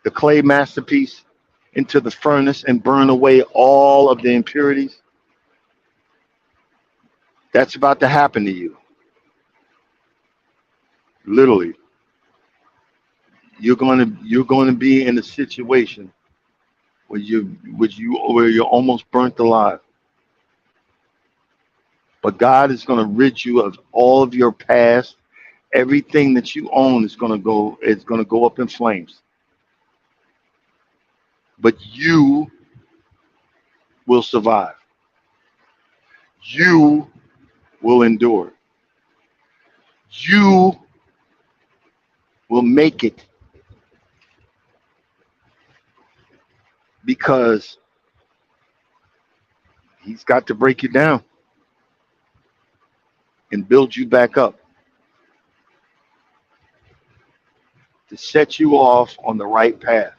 the clay masterpiece, into the furnace and burn away all of the impurities. That's about to happen to you. Literally, you're going to be in a situation where you're almost burnt alive. But God is going to rid you of all of your past. Everything that you own is going to go. It's going to go up in flames. But you will survive. You will endure. You will make it because He's got to break you down and build you back up to set you off on the right path.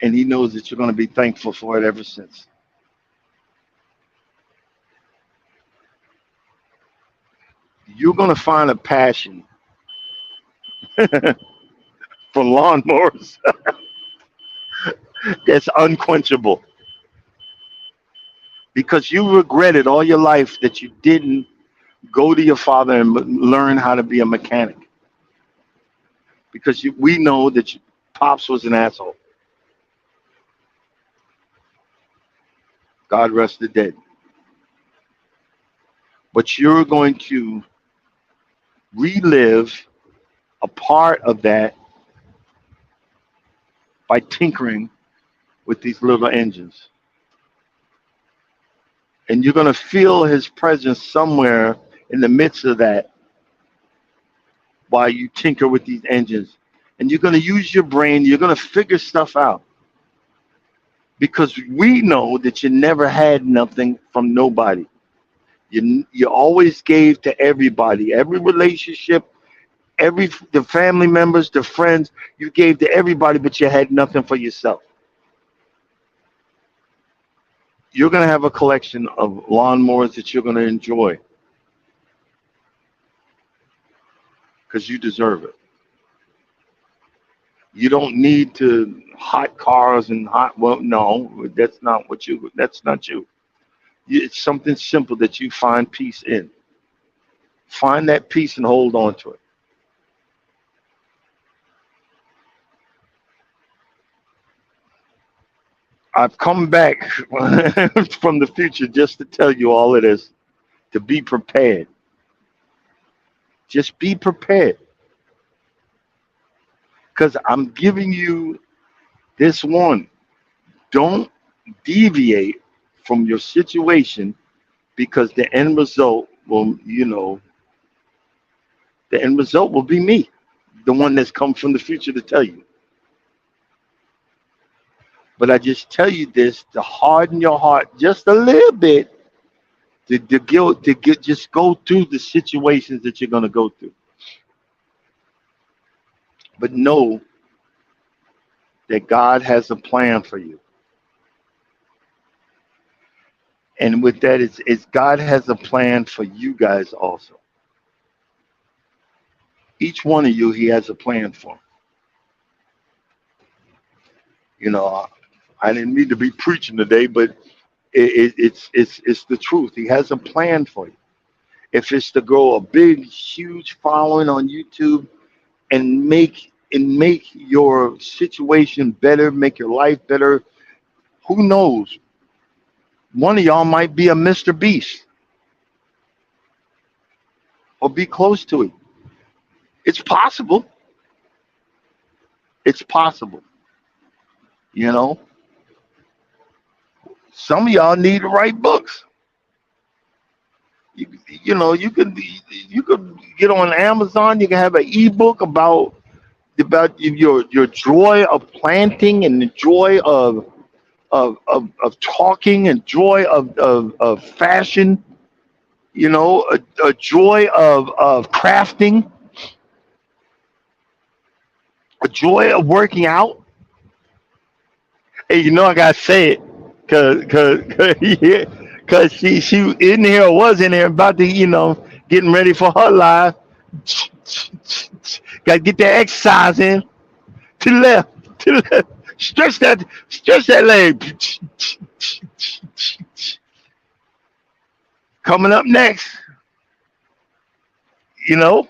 And He knows that you're going to be thankful for it ever since. You're going to find a passion for lawnmowers that's unquenchable because you regretted all your life that you didn't go to your father and learn how to be a mechanic because we know that your pops was an asshole. God rest the dead. But you're going to relive a part of that by tinkering with these little engines. And you're going to feel His presence somewhere in the midst of that while you tinker with these engines. And you're going to use your brain. You're going to figure stuff out. Because we know that you never had nothing from nobody. You always gave to everybody. Every relationship, the family members, the friends, you gave to everybody, but you had nothing for yourself. You're going to have a collection of lawnmowers that you're going to enjoy because you deserve it. You don't need to hot cars and well, no, that's not you. It's something simple that you find peace in. Find that peace and hold on to it. I've come back from the future just to tell you all it is, to be prepared. Just be prepared. Because I'm giving you this one. Don't deviate from your situation because the end result will be me, the one that's come from the future to tell you. But I just tell you this to harden your heart just a little bit just go through the situations that you're going to go through. But know that God has a plan for you. And with that, it's God has a plan for you guys also. Each one of you, He has a plan for. I didn't mean to be preaching today, but it's the truth. He has a plan for you. If it's to grow a big, huge following on YouTube and make your situation better, make your life better, who knows? One of y'all might be a Mr. Beast or be close to it. It's possible. It's possible. Some of y'all need to write books. You could get on Amazon. You can have an ebook about your joy of planting and the joy of talking and joy of fashion. A joy of crafting, a joy of working out. Hey, I gotta say it. cause yeah, cause she in here was in there about to getting ready for her life. Got to get that exercise in to the left, to the left. Stretch that leg. Coming up next, you know,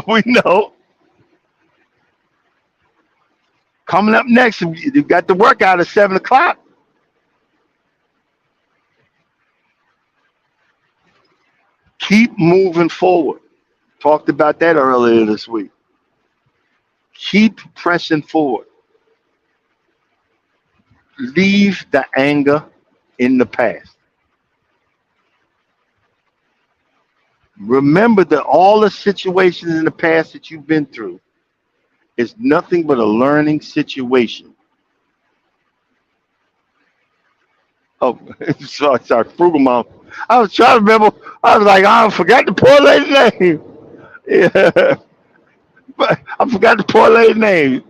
we know. Coming up next, you got the workout at 7 o'clock. Keep moving forward. Talked about that earlier this week. Keep pressing forward. Leave the anger in the past. Remember that all the situations in the past that you've been through is nothing but a learning situation. Oh, sorry, frugal mom. I was trying to remember. I was like, I forgot the poor lady's name. Yeah, but I forgot the poor lady's name.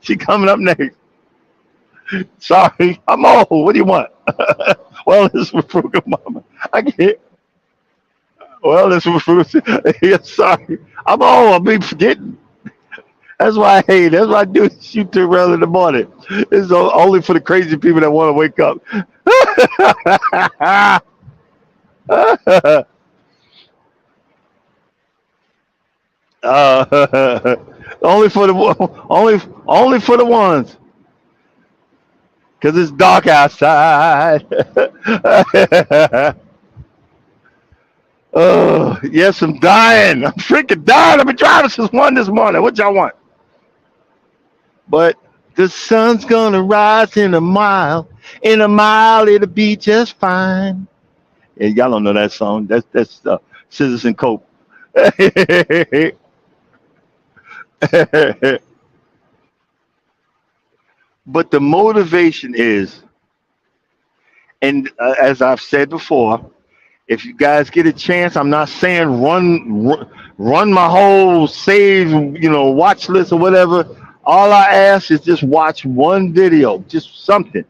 She coming up next. Sorry, I'm old. What do you want? Well, this is frugal mama. I get. Well, this was frugal. Yeah, sorry, I'm old. I be forgetting. That's why I hate. That's why I do shoot too early in the morning. It's only for the crazy people that want to wake up. uh, only for the only for the ones, cause it's dark outside. Oh yes, I'm dying. I'm freaking dying. I've been driving since 1 this morning. What y'all want? But the sun's gonna rise in a mile. In a mile, it'll be just fine. Yeah, y'all don't know that song. That's Citizen Cope. But the motivation is, and as I've said before, if you guys get a chance, I'm not saying run my whole save, watch list or whatever. All I ask is just watch one video, just something.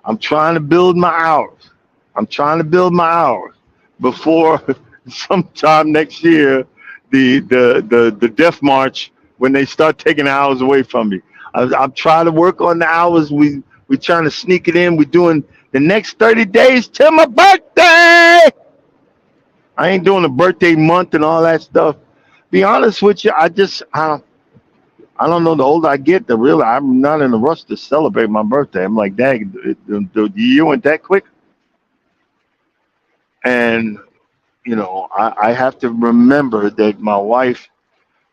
I'm trying to build my hours. I'm trying to build my hours before sometime next year, the death march when they start taking hours away from me. I'm trying to work on the hours. We trying to sneak it in. We're doing the next 30 days till my birthday. I ain't doing a birthday month and all that stuff. Be honest with you, I don't know. The older I get, the real I'm not in a rush to celebrate my birthday. I'm like, dang, the year went that quick, and I have to remember that my wife,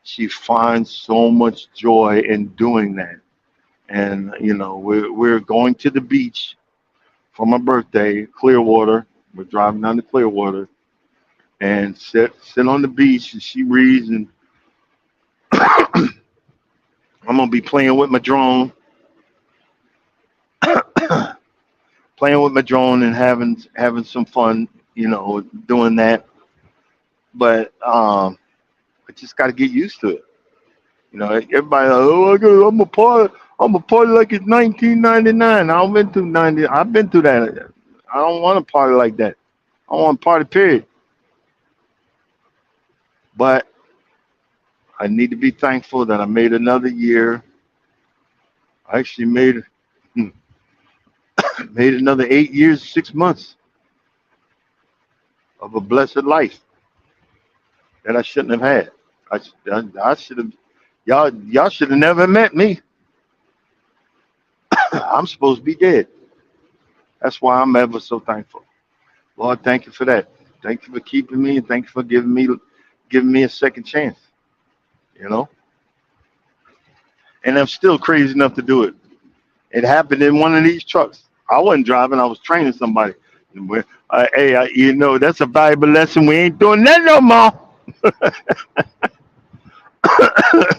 she finds so much joy in doing that, and we're going to the beach for my birthday, Clearwater. We're driving down to Clearwater and sit on the beach, and she reads, and I'm gonna be playing with my drone and having some fun, doing that. But I just got to get used to it. Everybody, oh, I'm a party like it's 1999. I've been through 90. I've been through that. I don't want to party like that. I want to party, period. But I need to be thankful that I made another year. I actually made another 8 years, 6 months of a blessed life that I shouldn't have had. I should have. Y'all should have never met me. I'm supposed to be dead. That's why I'm ever so thankful. Lord, thank you for that. Thank you for keeping me, and thank you for giving me a second chance. You know, and I'm still crazy enough to do it. It happened in one of these trucks. I wasn't driving. I was training somebody. Hey, that's a valuable lesson. We ain't doing that no more.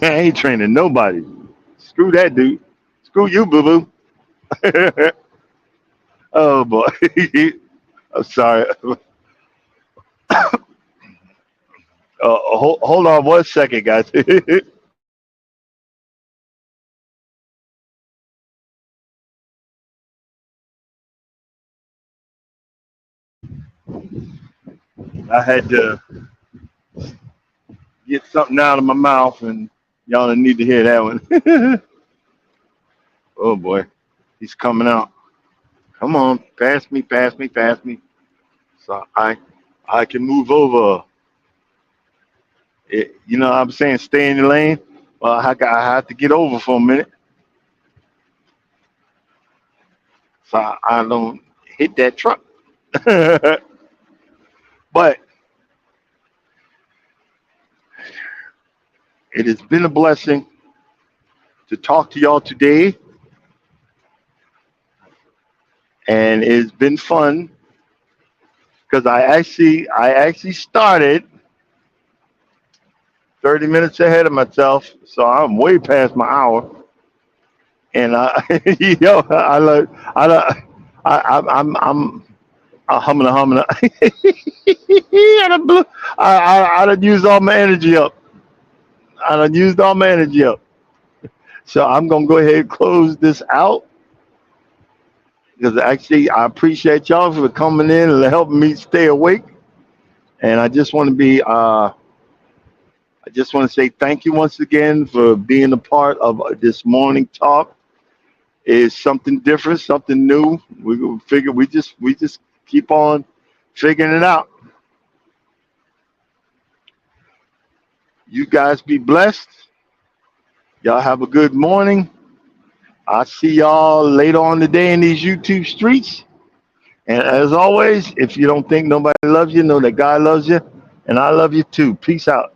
I ain't training nobody. Screw that dude. Screw you, boo boo. Oh boy. I'm sorry. Hold on 1 second, guys. I had to get something out of my mouth, and y'all don't need to hear that one. Oh boy, he's coming out. Come on, pass me, pass me, pass me. So I can move over. You know what I'm saying? Stay in your lane. Well, I have to get over for a minute so I don't hit that truck. But it has been a blessing to talk to y'all today, and it's been fun because I actually started 30 minutes ahead of myself, so I'm way past my hour. And yo, I, like- I'm humming, humming. I done blew, I done used all my energy up. I done used all my energy up. So I'm gonna go ahead and close this out because actually I appreciate y'all for coming in and helping me stay awake. And I just want to say thank you once again for being a part of this morning talk. It's something different, something new. We just keep on figuring it out. You guys be blessed. Y'all have a good morning. I'll see y'all later on today in these YouTube streets. And as always, if you don't think nobody loves you, know that God loves you. And I love you too. Peace out.